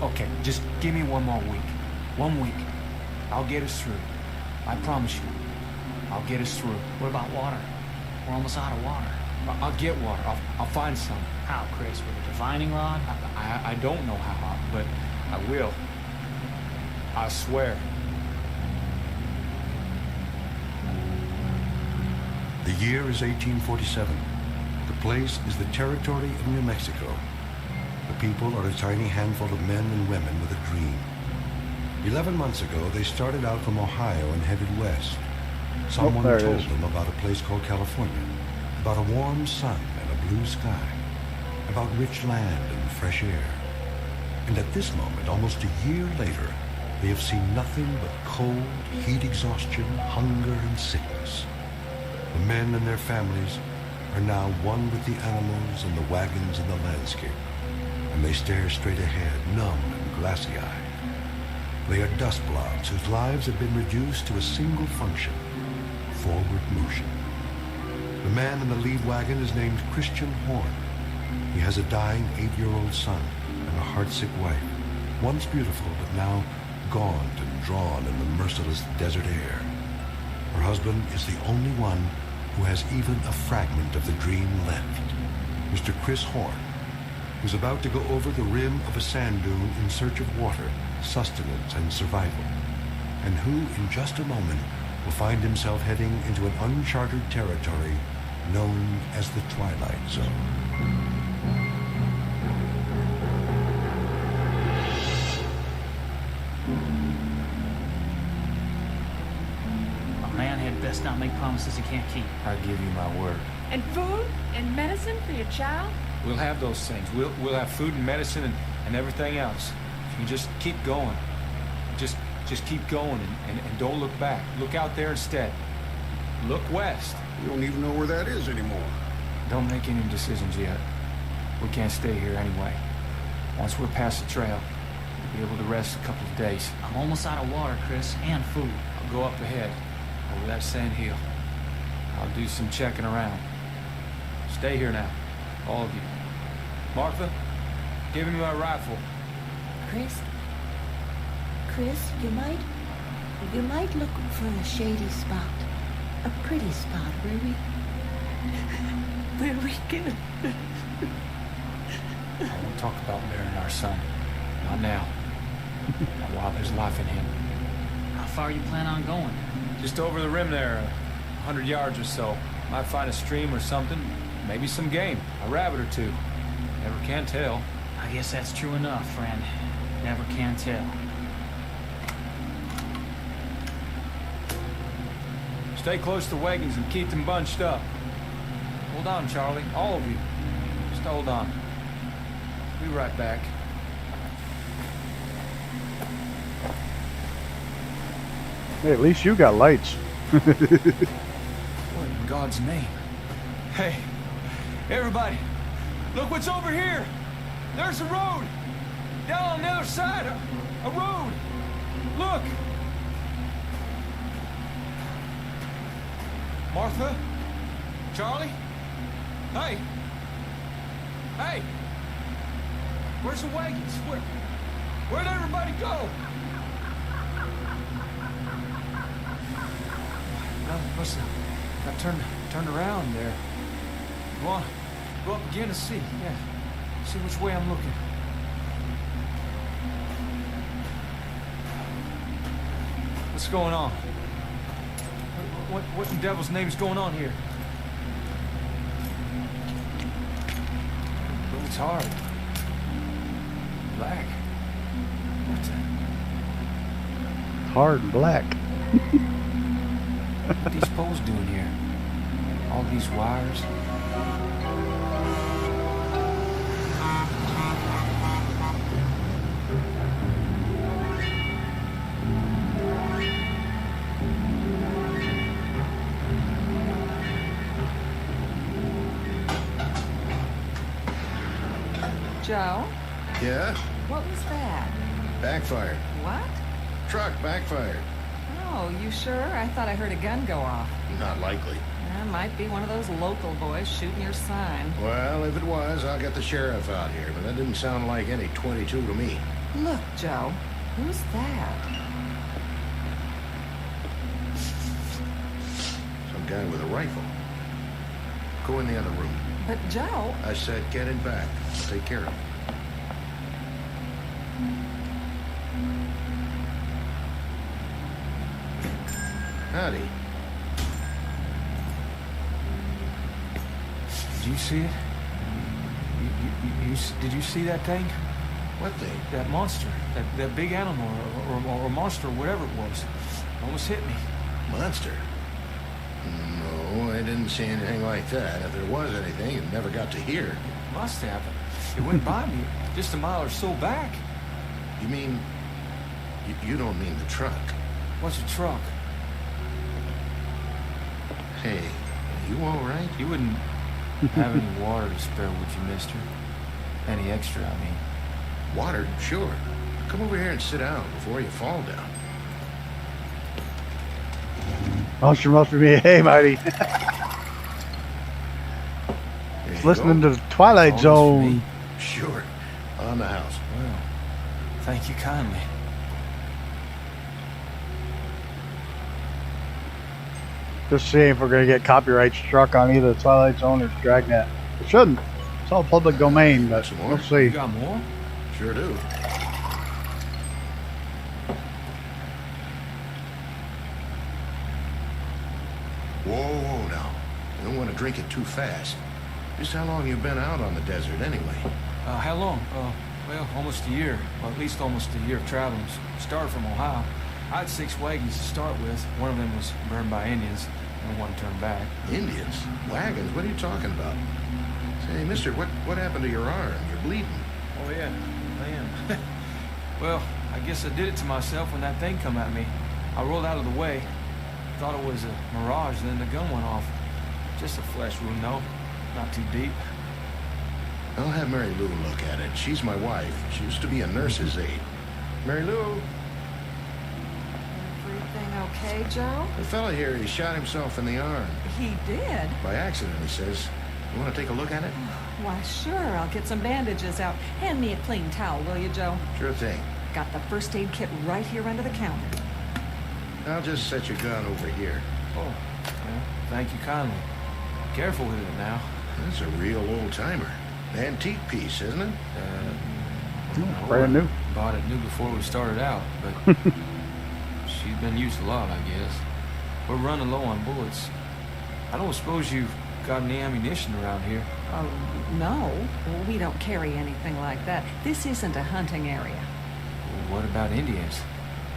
S12: Okay, just give me one more week. 1 week. I'll get us through. I promise you. I'll get us through.
S13: What about water? We're almost out of water.
S12: I'll get water. I'll find some.
S13: How, Chris? With a divining rod?
S12: I don't know how, but I will. I swear.
S10: The year is 1847. The place is the territory of New Mexico. The people are a tiny handful of men and women with a dream. 11 months ago, they started out from Ohio and headed west. Someone
S1: there it
S10: told
S1: is.
S10: them about a place called California, about a warm sun and a blue sky, about rich land and fresh air. And at this moment, almost a year later, they have seen nothing but cold, heat exhaustion, hunger, and sickness. The men and their families are now one with the animals and the wagons and the landscape, and they stare straight ahead, numb and glassy-eyed. They are dust blobs whose lives have been reduced to a single function, forward motion. The man in the lead wagon is named Christian Horn. He has a dying 8-year-old son and a heartsick wife, once beautiful but now gaunt and drawn in the merciless desert air. Her husband is the only one who has even a fragment of the dream left, Mr. Chris Horn. was about to go over the rim of a sand dune in search of water, sustenance, and survival, and who, in just a moment, will find himself heading into an uncharted territory known as the Twilight Zone.
S13: A man had best not make promises he can't keep.
S12: I give you my word.
S15: And food and medicine for your child?
S12: We'll have those things. We'll have food and medicine and everything else. If you just keep going. Just keep going and don't look back. Look out there instead. Look west.
S9: We don't even know where that is anymore.
S12: Don't make any decisions yet. We can't stay here anyway. Once we're past the trail, we'll be able to rest a couple of days.
S13: I'm almost out of water, Chris, and food.
S12: I'll go up ahead, over that sand hill. I'll do some checking around. Stay here now, all of you. Martha, give me my rifle.
S11: Chris, you might look for a shady spot, a pretty spot where we can.
S12: I won't talk about burying our son. Not now. Not while there's life in him.
S13: How far you plan on going?
S12: Just over the rim there, 100 yards or so. Might find a stream or something. Maybe some game, a rabbit or two. Never can tell.
S13: I guess that's true enough, friend. Never can tell.
S12: Stay close to wagons and keep them bunched up. Hold on, Charlie. All of you. Just hold on. Be right back.
S1: Hey, at least you got lights.
S12: What in God's name? Hey, everybody, look what's over here. There's a road. Down on the other side, a road. Look. Martha? Charlie? Hey. Hey. Where's the wagons? Where'd everybody go? I must have turned around there. Go up again and see. Yeah. See which way I'm looking. What's going on? What in devil's name's going on here? It's hard. Black. What's that?
S1: Hard and black.
S12: What are these poles doing here? All these wires.
S15: Joe?
S9: Yeah?
S15: What was that?
S9: Backfired.
S15: What?
S9: Truck backfired.
S15: Oh, you sure? I thought I heard a gun go off.
S9: Not likely.
S15: That might be one of those local boys shooting your sign.
S9: Well, if it was, I'll get the sheriff out here, but that didn't sound like any 22 to me.
S15: Look, Joe. Who's that?
S9: Some guy with a rifle. Go in the other room.
S15: But, Joe...
S9: I said get in back. I'll take care of it. Howdy.
S12: Did you see it? Did you see that thing?
S9: What thing?
S12: That monster. That big animal or monster or whatever it was. Almost hit me.
S9: Monster? No, I didn't see anything like that. If there was anything, it never got to here.
S12: Must have. It went by me just a mile or so back.
S9: You mean... You don't mean the truck?
S12: What's a truck?
S9: Hey, you all right?
S12: You wouldn't have any water to spare, would you, mister? Any extra, I mean.
S9: Water? Sure. Come over here and sit down before you fall down.
S1: Monster must be hey, mighty. Listening to the Twilight Zone.
S9: Sure. On the house.
S12: Well, thank you kindly.
S1: Just see if we're gonna get copyright struck on either the Twilight Zone or Dragnet. It shouldn't. It's all public domain, but
S9: Some more?
S1: we'll see.
S12: You got more?
S9: Sure do. Whoa, now. You don't want to drink it too fast. Just how long you been out on the desert anyway?
S12: How long? Well, almost a year. Well, at least almost a year of traveling. Started from Ohio. I had 6 wagons to start with. One of them was burned by Indians, and one turned back.
S9: Indians? Wagons? What are you talking about? Say, mister, what happened to your arm? You're bleeding.
S12: Oh, yeah, I am. Well, I guess I did it to myself when that thing come at me. I rolled out of the way. Thought it was a mirage, then the gun went off. Just a flesh wound, though. Not too deep.
S9: I'll have Mary Lou look at it. She's my wife. She used to be a nurse's aide. Mary Lou,
S15: Everything okay, Joe?
S9: the fella here, he shot himself in the arm.
S15: He did?
S9: By accident, he says. You want to take a look at it?
S15: Why, sure. I'll get some bandages out. Hand me a clean towel, will you, Joe?
S9: Sure thing.
S15: Got the first aid kit right here under the counter.
S9: I'll just set your gun over here.
S12: Oh, well, thank you kindly. Careful with it now.
S9: That's a real old-timer. Antique piece, isn't it?
S1: Brand new.
S12: Bought it new before we started out, but she's been used a lot, I guess. We're running low on bullets. I don't suppose you've got any ammunition around here?
S15: Oh, no. We don't carry anything like that. This isn't a hunting area.
S12: Well, what about Indians?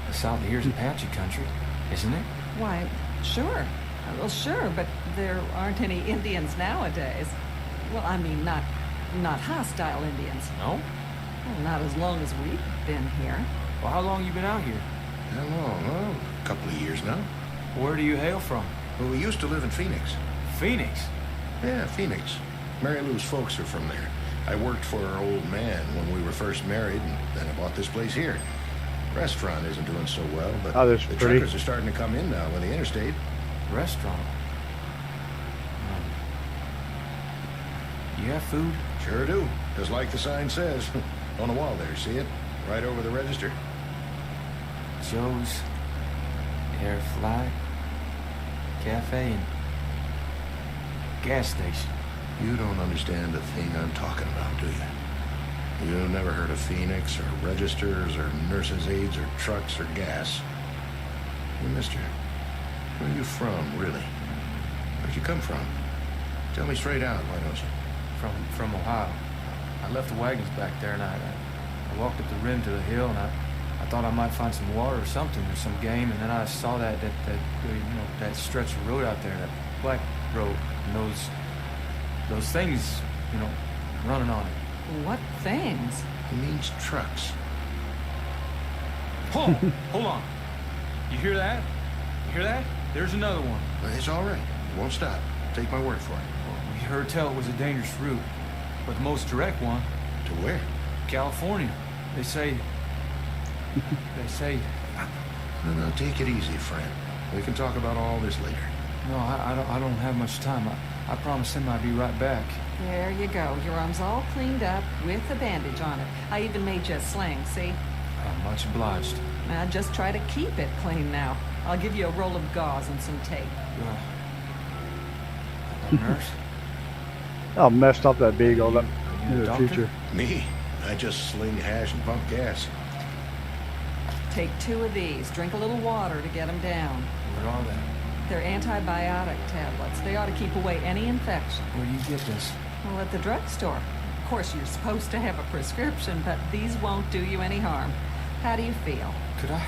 S12: The south here's Apache country, isn't it?
S15: Why, sure. Well, sure, but there aren't any Indians nowadays. Well, I mean, not hostile Indians.
S12: No?
S15: Well, not as long as we've been here.
S12: Well, how long you been out here?
S9: How long? Oh, a couple of years now.
S12: Where do you hail from?
S9: Well, we used to live in Phoenix.
S12: Phoenix?
S9: Yeah, Phoenix. Mary Lou's folks are from there. I worked for her old man when we were first married, and then I bought this place here. Restaurant isn't doing so well, but
S1: that's
S9: the
S1: pretty.
S9: truckers are starting to come in now on the interstate.
S12: Restaurant? You have food?
S9: Sure do. Just like the sign says. On the wall there, see it? Right over the register.
S12: Joe's Air Flight Cafe and gas station.
S9: You don't understand the thing I'm talking about, do you? You've never heard of Phoenix, or registers, or nurses' aides, or trucks, or gas. Hey, mister, where are you from, really? Where'd you come from? Tell me straight out, why don't you?
S12: From Ohio. I left the wagons back there, and I walked up the rim to the hill, and I thought I might find some water or something, or some game, and then I saw that that stretch of road out there, that black road, and those things, running on it.
S15: What things?
S9: He means trucks.
S12: Hold on. You hear that? You hear that? There's another one.
S9: Well, it's all right. It won't stop. Take my word for it.
S12: We heard tell it was a dangerous route, but the most direct one.
S9: To where?
S12: California. They say.
S9: No, take it easy, friend. We can talk about all this later.
S12: No, I don't have much time. I promised him I'd be right back.
S15: There you go. Your arm's all cleaned up with a bandage on it. I even made you a sling, see?
S12: I'm much obliged.
S15: Now just try to keep it clean now. I'll give you a roll of gauze and some tape.
S12: Nurse?
S1: I messed up that beagle in the
S12: doctor?
S1: future.
S9: Me? I just sling hash and pump gas.
S15: Take 2 of these. Drink a little water to get them down.
S12: What are they?
S15: They're antibiotic tablets. They ought to keep away any infection.
S12: Where do you get this?
S15: Well, at the drugstore. Of course, you're supposed to have a prescription, but these won't do you any harm. How do you feel?
S12: Could I?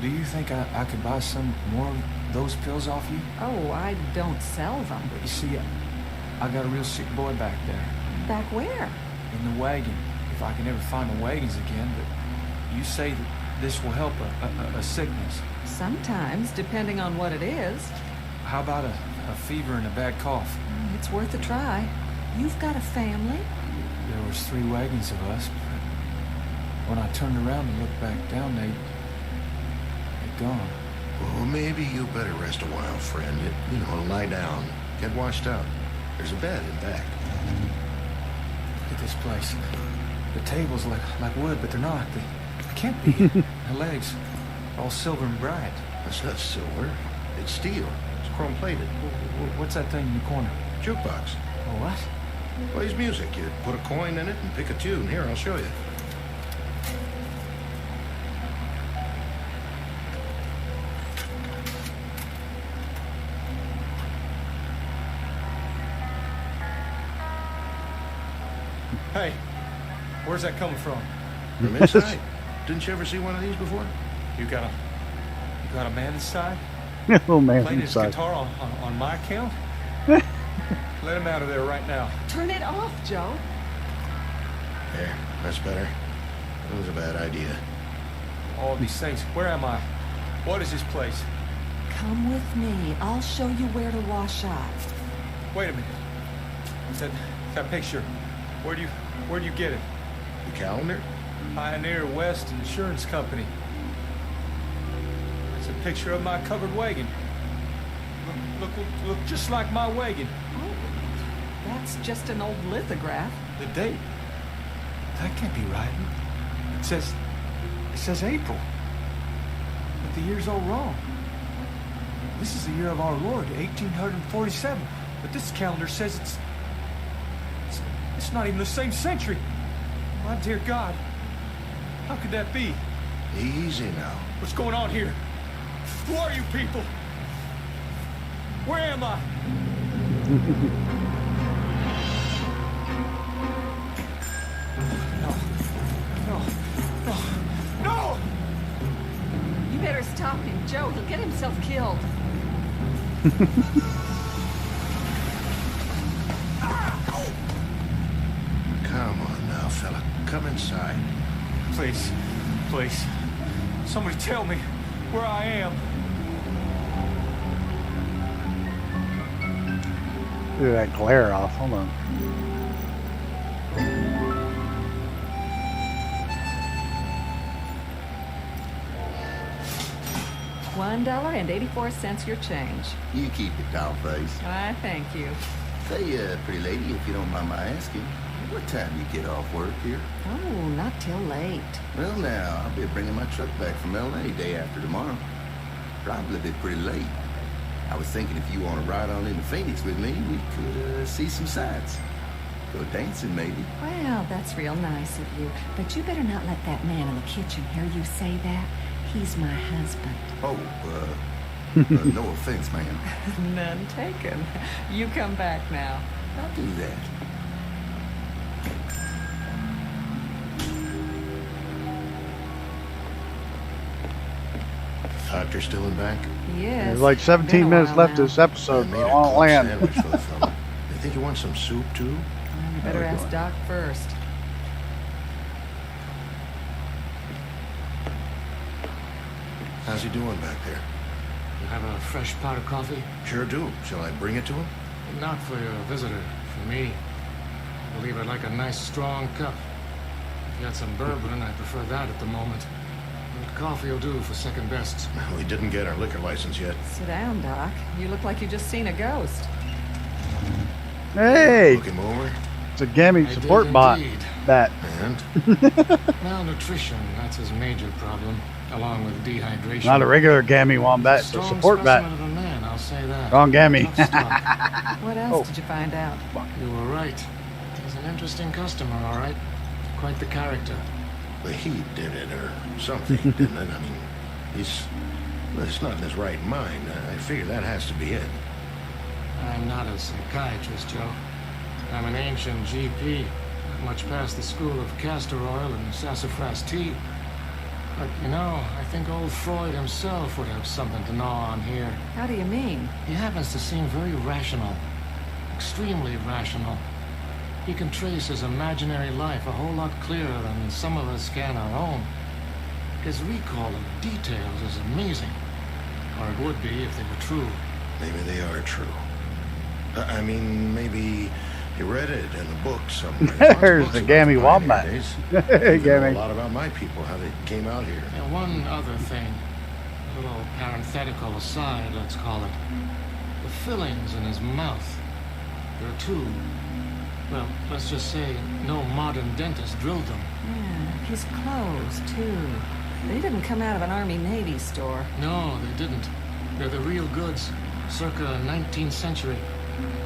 S12: Do you think I could buy some more of those pills off you?
S15: Oh, I don't sell them.
S12: But you see, I got a real sick boy back there.
S15: Back where?
S12: In the wagon. If I can ever find the wagons again, but you say that this will help a sickness.
S15: Sometimes, depending on what it is.
S12: How about a fever and a bad cough?
S15: It's worth a try. You've got a family?
S12: There was 3 wagons of us, but when I turned around and looked back down, they'd gone.
S9: Well, maybe you better rest a while, friend. Lie down. Get washed out. There's a bed in back.
S12: Look at this place. The tables like wood, but they're not. They can't be. The legs, all silver and bright.
S9: That's not silver. It's steel. It's chrome-plated.
S12: What's that thing in the corner?
S9: Jukebox.
S12: What?
S9: Plays music. You put a coin in it and pick a tune. Here, I'll show you.
S14: Hey, where's that coming from?
S9: From inside. Didn't you ever see one of these before?
S14: You got a man inside?
S1: Little man
S14: Playing his
S1: inside.
S14: guitar on my account? Let him out of there right now.
S15: Turn it off, Joe.
S9: There, that's better. That was a bad idea.
S14: All these saints, where am I? What is this place?
S15: Come with me. I'll show you where to wash up.
S14: Wait a minute. That picture. Where do you get it?
S9: The calendar?
S14: Pioneer West Insurance Company. It's a picture of my covered wagon. Look just like my wagon.
S15: Oh, that's just an old lithograph.
S14: The date. That can't be right. It says April. But the year's all wrong. This is the year of our Lord, 1847. But this calendar says it's not even the same century. My dear God. How could that be?
S9: Easy now.
S14: What's going on here? Who are you people? Where am I? No!
S15: You better stop him, Joe. He'll get himself killed.
S9: Come on now, fella. Come inside.
S14: Please. Somebody tell me where I am.
S1: Look at that glare off. Hold on.
S15: $1.84 your change.
S16: You keep it, dollface.
S15: I thank you.
S16: Say, pretty lady, if you don't mind my asking, what time you get off work here?
S15: Oh, not till late.
S16: Well, now, I'll be bringing my truck back from L.A. day after tomorrow. Probably be pretty late. I was thinking if you want to ride on into Phoenix with me, we could see some sights. Go dancing, maybe.
S17: Well, that's real nice of you. But you better not let that man in the kitchen hear you say that. He's my husband.
S16: Oh, no offense, ma'am.
S15: None taken. You come back now.
S16: I'll do that.
S9: Doctor still in back?
S15: Yes.
S1: There's like 17 minutes left this episode.
S9: I made
S1: I
S9: a
S1: want to
S9: club
S1: land.
S9: sandwich for the fella. You think you want some soup, too?
S15: You better ask Doc first.
S9: How's he doing back there?
S18: You have a fresh pot of coffee?
S9: Sure do. Shall I bring it to him?
S18: Not for your visitor. For me. I believe I'd like a nice, strong cup. If you had some bourbon, I prefer that at the moment. But coffee will do for second best.
S9: We didn't get our liquor license yet.
S15: Sit down, Doc. You look like you just seen a ghost.
S1: Hey!
S9: Look him over.
S1: It's a gaming
S18: I
S1: support
S18: did
S1: bot.
S18: indeed.
S1: That.
S9: And?
S18: Malnutrition, that's his major problem, along with dehydration.
S1: Not a regular gammy wombat, it's a
S18: Strong
S1: support bat.
S18: specimen of a man, I'll say that.
S1: Wrong gammy.
S18: Tough stuff.
S15: What else did you find out?
S18: You were right. He's an interesting customer, all right. Quite the character.
S9: The heat did it, or something, didn't it? I mean, he's not in his right mind. I figure that has to be it.
S18: I'm not a psychiatrist, Joe. I'm an ancient GP, not much past the school of castor oil and sassafras tea. But, you know, I think old Freud himself would have something to gnaw on here.
S15: How do you mean?
S18: He happens to seem very rational. Extremely rational. He can trace his imaginary life a whole lot clearer than some of us can our own. His recall of details is amazing. Or it would be if they were true.
S9: Maybe they are true. I mean, maybe he read it in a book somewhere.
S1: There's the gammy wombat.
S9: Hey,
S1: Gammy.
S9: A lot about my people, how they came out here.
S18: Yeah, one other thing. A little parenthetical aside, let's call it. The fillings in his mouth. There are two. Well, let's just say no modern dentist drilled them.
S15: Yeah, his clothes, too. They didn't come out of an Army-Navy store.
S18: No, they didn't. They're the real goods, circa 19th century.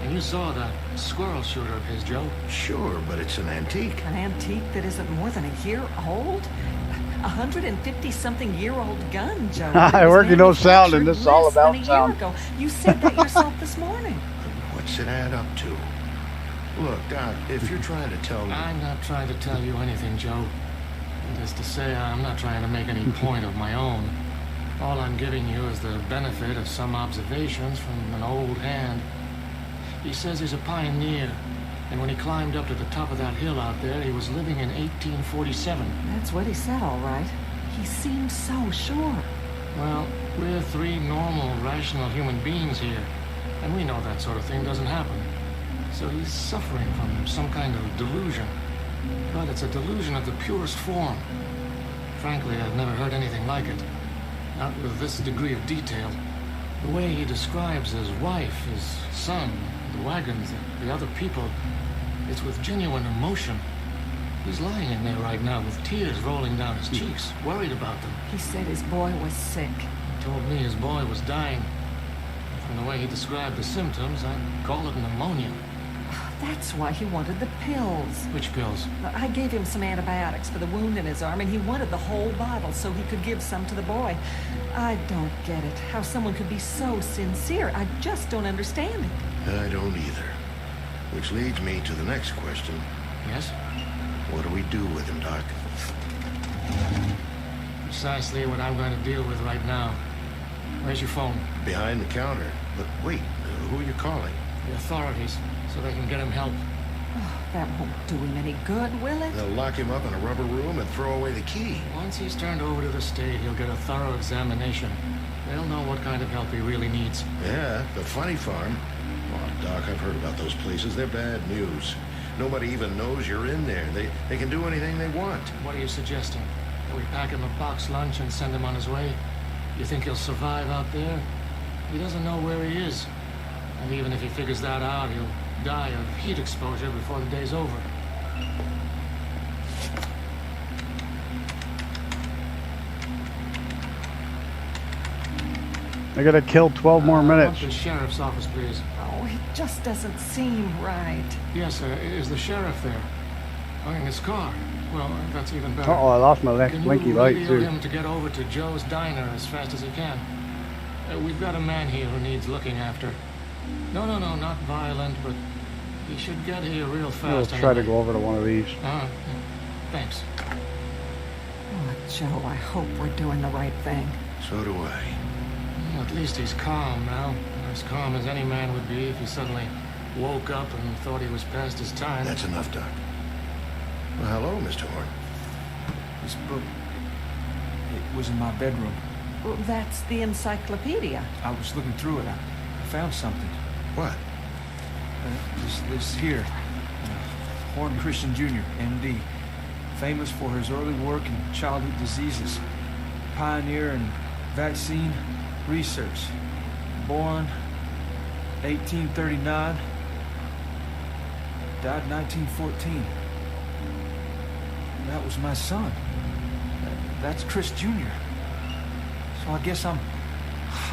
S18: And you saw that squirrel shooter of his, Joe.
S9: Sure, but it's an antique.
S15: An antique that isn't more than a year old? 150-something-year-old gun, Joe.
S1: I work in no sound, and this is all about sound.
S15: Ago. You said that yourself this morning.
S9: What's it add up to? Look, Doc, if you're trying to tell me...
S18: I'm not trying to tell you anything, Joe. That is to say, I'm not trying to make any point of my own. All I'm giving you is the benefit of some observations from an old hand. He says he's a pioneer, and when he climbed up to the top of that hill out there, he was living in 1847.
S15: That's what he said, all right. He seemed so sure.
S18: Well, we're three normal, rational human beings here, and we know that sort of thing doesn't happen. So he's suffering from some kind of delusion. But it's a delusion of the purest form. Frankly, I've never heard anything like it. Not with this degree of detail. The way he describes his wife, his son, the wagons, the other people, it's with genuine emotion. He's lying in there right now with tears rolling down his cheeks, worried about them.
S15: He said his boy was sick.
S18: He told me his boy was dying. From the way he described the symptoms, I'd call it pneumonia.
S15: That's why he wanted the pills.
S18: Which pills?
S15: I gave him some antibiotics for the wound in his arm, and he wanted the whole bottle so he could give some to the boy. I don't get it. How someone could be so sincere. I just don't understand it.
S9: I don't either. Which leads me to the next question.
S18: Yes?
S9: What do we do with him, Doc?
S18: Precisely what I'm going to deal with right now. Where's your phone?
S9: Behind the counter. But wait, who are you calling?
S18: The authorities, so they can get him help.
S15: Oh, that won't do him any good, will it?
S9: They'll lock him up in a rubber room and throw away the key.
S18: Once he's turned over to the state, he'll get a thorough examination. They'll know what kind of help he really needs.
S9: Yeah, the funny farm. Oh, Doc, I've heard about those places. They're bad news. Nobody even knows you're in there. They can do anything they want.
S18: What are you suggesting? That we pack him a box lunch and send him on his way? You think he'll survive out there? He doesn't know where he is. And even if he figures that out, he'll die of heat exposure before the day's over.
S1: I gotta kill 12 more minutes.
S18: The sheriff's office, please.
S15: Oh, it just doesn't seem right.
S18: Yes, sir. Is the sheriff there? Oh, in his car. Well, that's even better.
S1: Uh-oh, I lost my blinky light,
S18: Can you
S1: too.
S18: radio him to get over to Joe's Diner as fast as he can? We've got a man here who needs looking after. No, not violent, but he should get here real fast.
S1: I'll try to go over to one of these.
S18: Thanks.
S15: Oh, Joe, I hope we're doing the right thing.
S9: So do I.
S18: Well, at least he's calm now. As calm as any man would be if he suddenly woke up and thought he was past his time.
S9: That's enough, Doc. Well, hello, Mr. Horn.
S14: This book, it was in my bedroom.
S15: Well, that's the encyclopedia.
S14: I was looking through it. I found something.
S9: What?
S14: This here. Horn Christian Jr., M.D. Famous for his early work in childhood diseases. Pioneer in vaccine research. Born 1839. Died 1914. That was my son. That's Chris Jr. So I guess I'm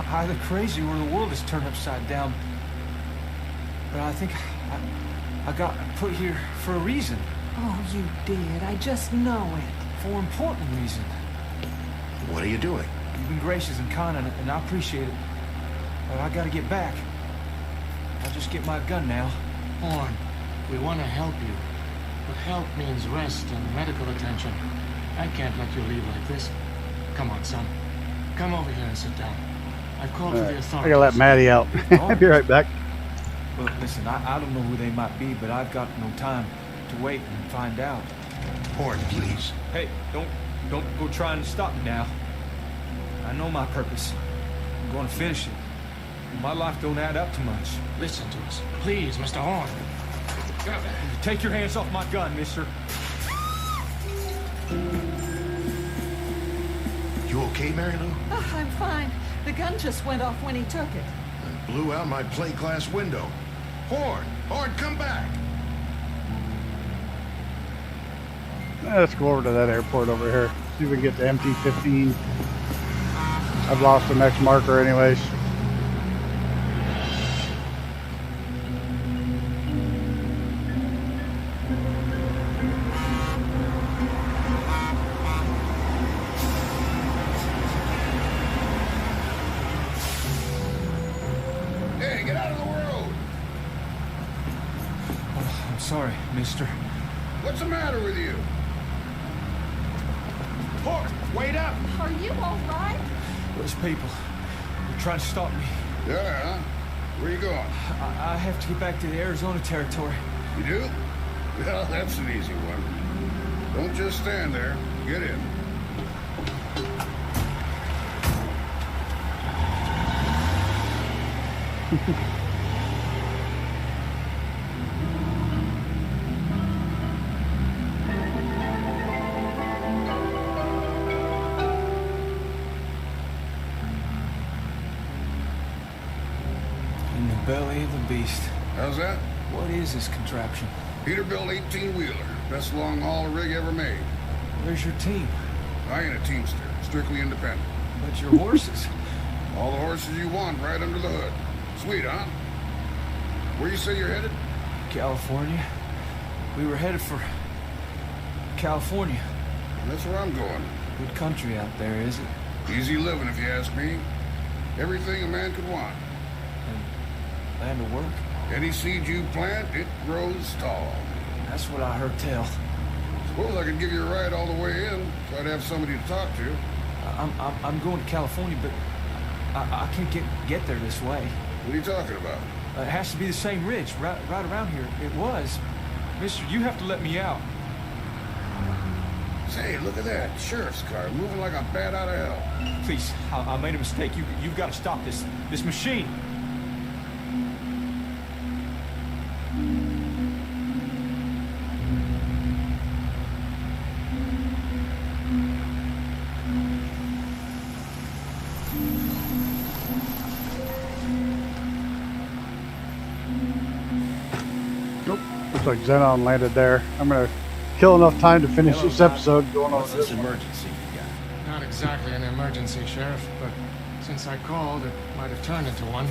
S14: either crazy or the world is turned upside down. But I think I got put here for a reason.
S15: Oh, you did. I just know it.
S14: For an important reason.
S9: What are you doing?
S14: You've been gracious and kind, and I appreciate it. But I gotta get back. I'll just get my gun now.
S18: Horn, we want to help you. But help means rest and medical attention. I can't let you leave like this. Come on, son. Come over here and sit down. I've called for the authorities.
S1: I gotta let Maddie out. I'll be right back.
S14: Look, listen, I don't know who they might be, but I've got no time to wait and find out.
S9: Horn, please.
S14: Hey, don't go trying to stop me now. I know my purpose. I'm going to finish it. My life don't add up to much.
S18: Listen to us. Please, Mr. Horn.
S14: Take your hands off my gun, mister.
S9: You okay, Mary Lou?
S15: Oh, I'm fine. The gun just went off when he took it.
S9: And blew out my plate glass window. Horn, come back.
S1: Let's go over to that airport over here. See if we can get to MT-15. I've lost the next marker anyways.
S12: Sorry, mister.
S9: What's the matter with you? Hook, wait up!
S15: Are you all right?
S12: Those people, they're trying to stop me.
S9: Yeah? Where you going?
S12: I have to get back to the Arizona territory.
S9: You do? Well, that's an easy one. Don't just stand there. Get in.
S12: In the belly of the beast.
S9: How's that?
S12: What is this contraption?
S9: Peterbilt 18-wheeler. Best long-haul rig ever made.
S12: Where's your team?
S9: I ain't a teamster. Strictly independent.
S12: But your horses?
S9: All the horses you want right under the hood. Sweet, huh? Where you say you're headed?
S12: California. We were headed for California.
S9: That's where I'm going.
S12: Good country out there, is it?
S9: Easy living, if you ask me. Everything a man could want.
S12: And land of work?
S9: Any seed you plant, it grows tall.
S12: That's what I heard tell.
S9: Suppose I could give you a ride all the way in, so I'd have somebody to talk to.
S12: I'm going to California, but I can't get there this way.
S9: What are you talking about?
S12: It has to be the same ridge, right around here. It was. Mister, you have to let me out.
S9: Say, look at that. Sheriff's car moving like a bat out of hell.
S12: Please, I made a mistake. You've got to stop this machine.
S1: Looks like Xenon landed there. I'm gonna kill enough time to finish this episode going on
S16: What's
S1: with
S16: this
S1: this one.
S16: emergency you got?
S18: Not exactly an emergency, Sheriff, but since I called, it might have turned into one.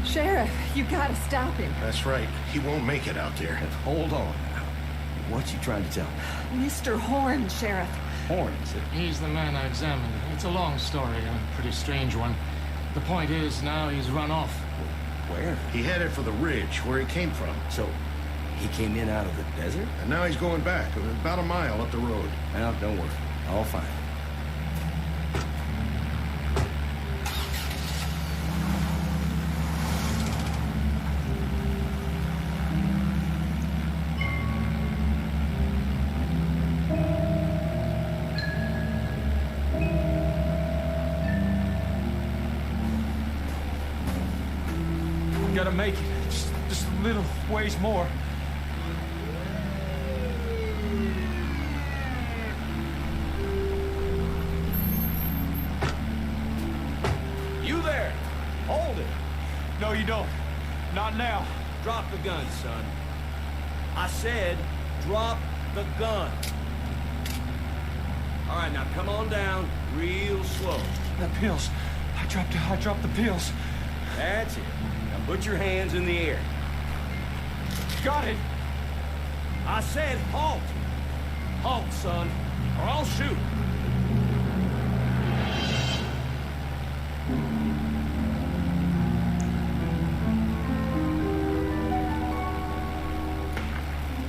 S15: Sheriff, you gotta stop him.
S9: That's right. He won't make it out there.
S16: Hold on now. What you trying to tell me?
S15: Mr. Horn, Sheriff.
S16: Horn, is it?
S18: He's the man I examined. It's a long story, a pretty strange one. The point is, now he's run off.
S16: Where?
S9: He headed for the ridge, where he came from.
S16: So, he came in out of the desert?
S9: And now he's going back, about a mile up the road.
S16: Well, don't worry. I'll find him.
S12: Gotta make it. Just a little ways more.
S5: You there! Hold it!
S12: No, you don't. Not now.
S5: Drop the gun, son. I said, drop the gun. All right, now come on down real slow.
S12: The pills. I dropped the pills.
S5: That's it. Now put your hands in the air.
S12: Got it.
S5: I said halt. Halt, son, or I'll shoot.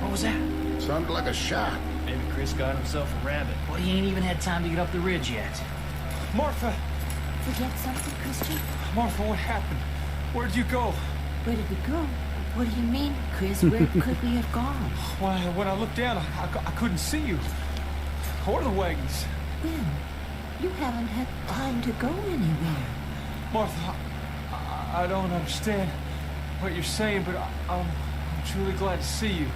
S13: What was that?
S9: Sounded like a shot.
S13: Maybe Chris got himself a rabbit. But he ain't even had time to get up the ridge yet.
S12: Martha!
S8: Forget something, Christian?
S12: Martha, what happened? Where'd you go?
S8: Where did we go? What do you mean, Chris? Where could we have gone?
S12: When I looked down, I couldn't see you. Or the wagons.
S8: When? You haven't had time to go anywhere.
S12: Martha, I don't understand what you're saying, but I'm truly glad to see you.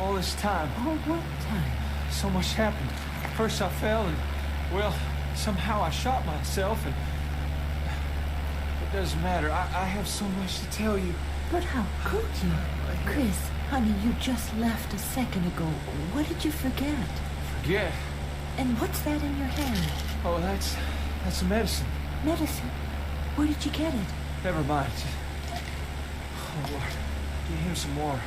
S12: All this time.
S8: All what time?
S12: So much happened. First I fell and, well, somehow I shot myself and... It doesn't matter. I have so much to tell you.
S8: But how could you? Chris, honey, you just left a second ago. What did you forget?
S12: Forget?
S8: And what's that in your hand?
S12: Oh, that's medicine.
S8: Medicine? Where did you get it?
S12: Never mind. Oh, Lord. Give him some more.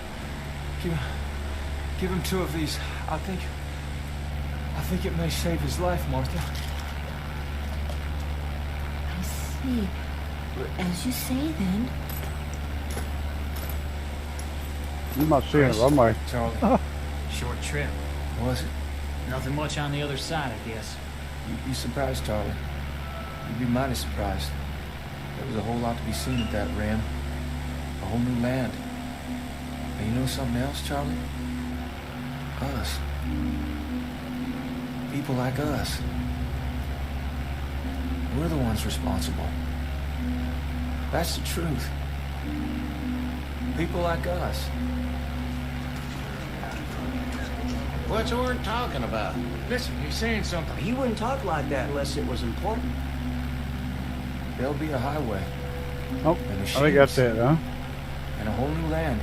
S12: Give him 2 of these. I think it may save his life, Martha.
S8: I see. As you say, then.
S1: You must see it runway.
S12: Charlie.
S13: Short trip.
S12: Was it?
S13: Nothing much on the other side, I guess.
S12: You'd be surprised, Charlie. You'd be mighty surprised. There was a whole lot to be seen at that rim. A whole new land. And you know something else, Charlie? Us. People like us. We're the ones responsible. That's the truth. People like us.
S18: What's Orrin talking about?
S12: Listen, he's saying something.
S5: He wouldn't talk like that unless it was important.
S12: There'll be a highway.
S1: Oh, I think that's it, huh?
S12: And a whole new land.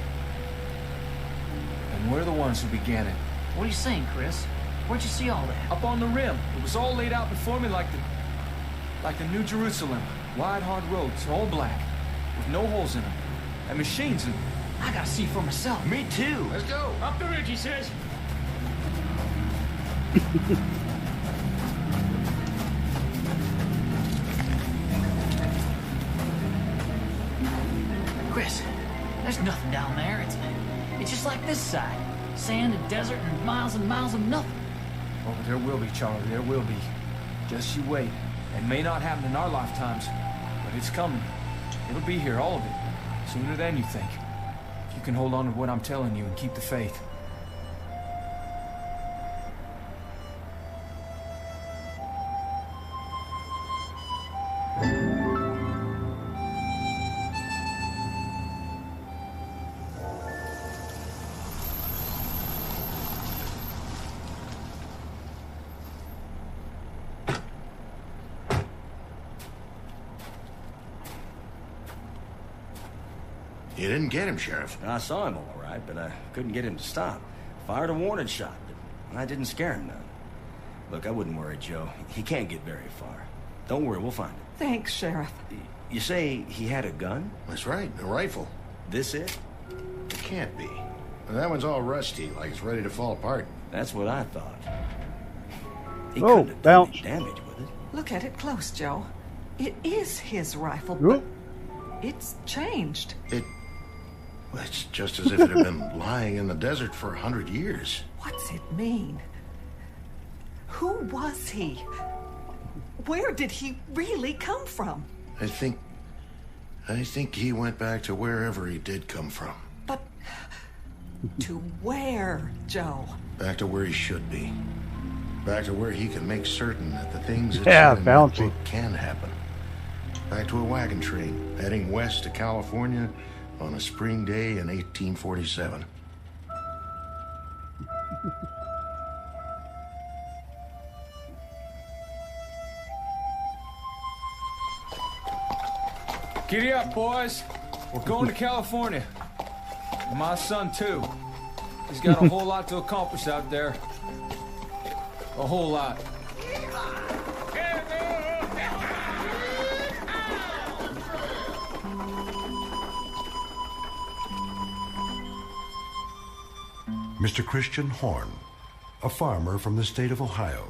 S12: And we're the ones who began it.
S13: What are you saying, Chris? Where'd you see all that?
S12: Up on the rim. It was all laid out before me like the New Jerusalem. Wide, hard roads, all black, with no holes in them. And machines and...
S13: I gotta see for myself.
S5: Me too.
S18: Let's go.
S13: Up the ridge, he says. Chris, there's nothing down there. It's just like this side. Sand and desert and miles of nothing.
S12: Oh, there will be, Charlie, there will be. Just you wait. It may not happen in our lifetimes, but it's coming. It'll be here, all of it. Sooner than you think. If you can hold on to what I'm telling you and keep the faith.
S9: You didn't get him, Sheriff.
S5: I saw him all right, but I couldn't get him to stop. Fired a warning shot, but I didn't scare him none. Look, I wouldn't worry, Joe. He can't get very far. Don't worry, we'll find him.
S15: Thanks, Sheriff.
S5: You say he had a gun?
S9: That's right, a rifle.
S5: This it?
S9: It can't be. That one's all rusty, like it's ready to fall apart.
S5: That's what I thought. He
S1: Oh,
S5: couldn't have done
S1: bounce.
S5: any damage with it.
S15: Look at it close, Joe. It is his rifle,
S1: Whoop.
S15: but it's changed.
S9: It's just as if it had been lying in the desert for 100 years.
S15: What's it mean? Who was he? Where did he really come from?
S9: I think he went back to wherever he did come from.
S15: But to where, Joe?
S9: Back to where he should be. Back to where he can make certain that the things that
S1: Yeah,
S9: said in that
S1: bouncy.
S9: book can happen. Back to a wagon train heading west to California on a spring day in 1847.
S12: Giddy up, boys. We're going to California. And my son, too. He's got a whole lot to accomplish out there. A whole lot.
S10: Mr. Christian Horn, a farmer from the state of Ohio,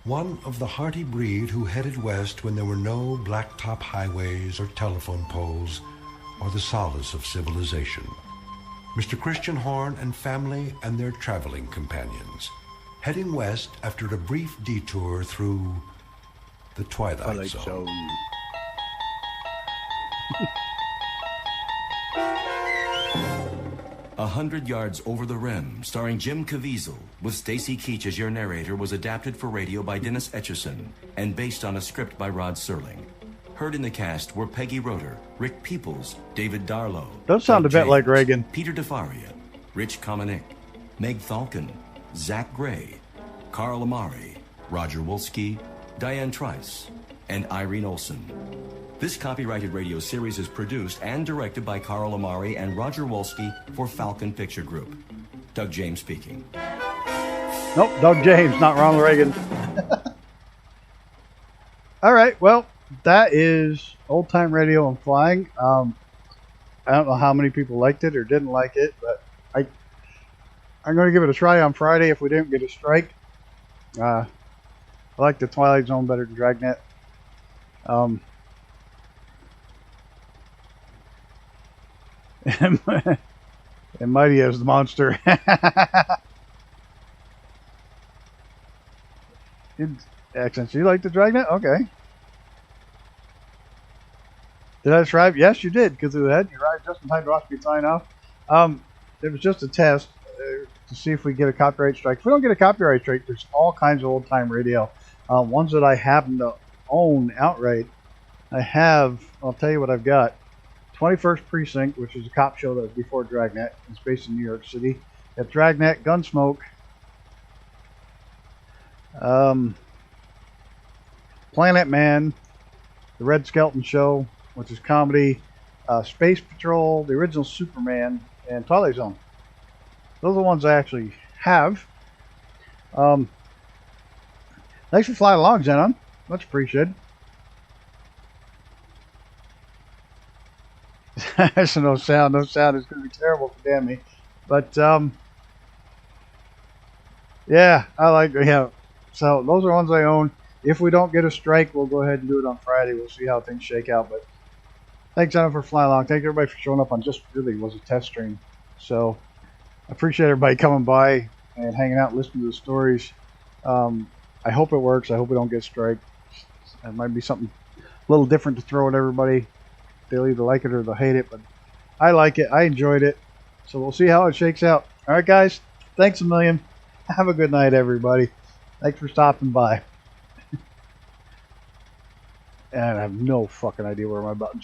S10: one of the hearty breed who headed west when there were no blacktop highways or telephone poles or the solace of civilization. Mr. Christian Horn and family and their traveling companions, heading west after a brief detour through the Twilight Zone.
S19: 100 Yards Over the Rim, starring Jim Caviezel, with Stacy Keach as your narrator, was adapted for radio by Dennis Etchison and based on a script by Rod Serling. Heard in the cast were Peggy Roeder, Rick Peoples, David Darlow.
S1: Does sound
S19: Doug
S1: a bit like
S19: James,
S1: Reagan.
S19: Peter DeFaria, Rich Kominick, Meg Thalken, Zach Gray, Carl Amari, Roger Wolski, Diane Trice, and Irene Olson. This copyrighted radio series is produced and directed by Carl Amari and Roger Wolski for Falcon Picture Group. Doug James speaking.
S1: Nope, Doug James, not Ronald Reagan. All right, well, that is Old Time Radio and Flying. I don't know how many people liked it or didn't like it, but I'm going to give it a try on Friday if we didn't get a strike. I like the Twilight Zone better than Dragnet. And Mighty as the monster. Excellent. So you like the Dragnet? Okay. Did I describe? Yes, you did. Because of that, you arrived just in time to watch me sign off. It was just a test to see if we get a copyright strike. If we don't get a copyright strike, there's all kinds of old-time radio. Ones that I happen to own outright. I have, I'll tell you what I've got. 21st Precinct, which is a cop show that was before Dragnet. It's based in New York City. Got Dragnet, Gunsmoke. Planet Man, The Red Skelton Show, which is comedy, Space Patrol, the original Superman, and Twilight Zone. Those are the ones I actually have. Thanks for flying along, Xenon. Much appreciated. There's no sound. No sound is going to be terrible for damn me. But, yeah, I like it. Yeah. So those are ones I own. If we don't get a strike, we'll go ahead and do it on Friday. We'll see how things shake out. But thanks, Jennifer, for flying along. Thank everybody for showing up on just really was a test stream. So I appreciate everybody coming by and hanging out and listening to the stories. I hope it works. I hope we don't get strike. It might be something a little different to throw at everybody. They'll either like it or they'll hate it. But I like it. I enjoyed it. So we'll see how it shakes out. All right, guys. Thanks a million. Have a good night, everybody. Thanks for stopping by. And I have no fucking idea where my buttons are.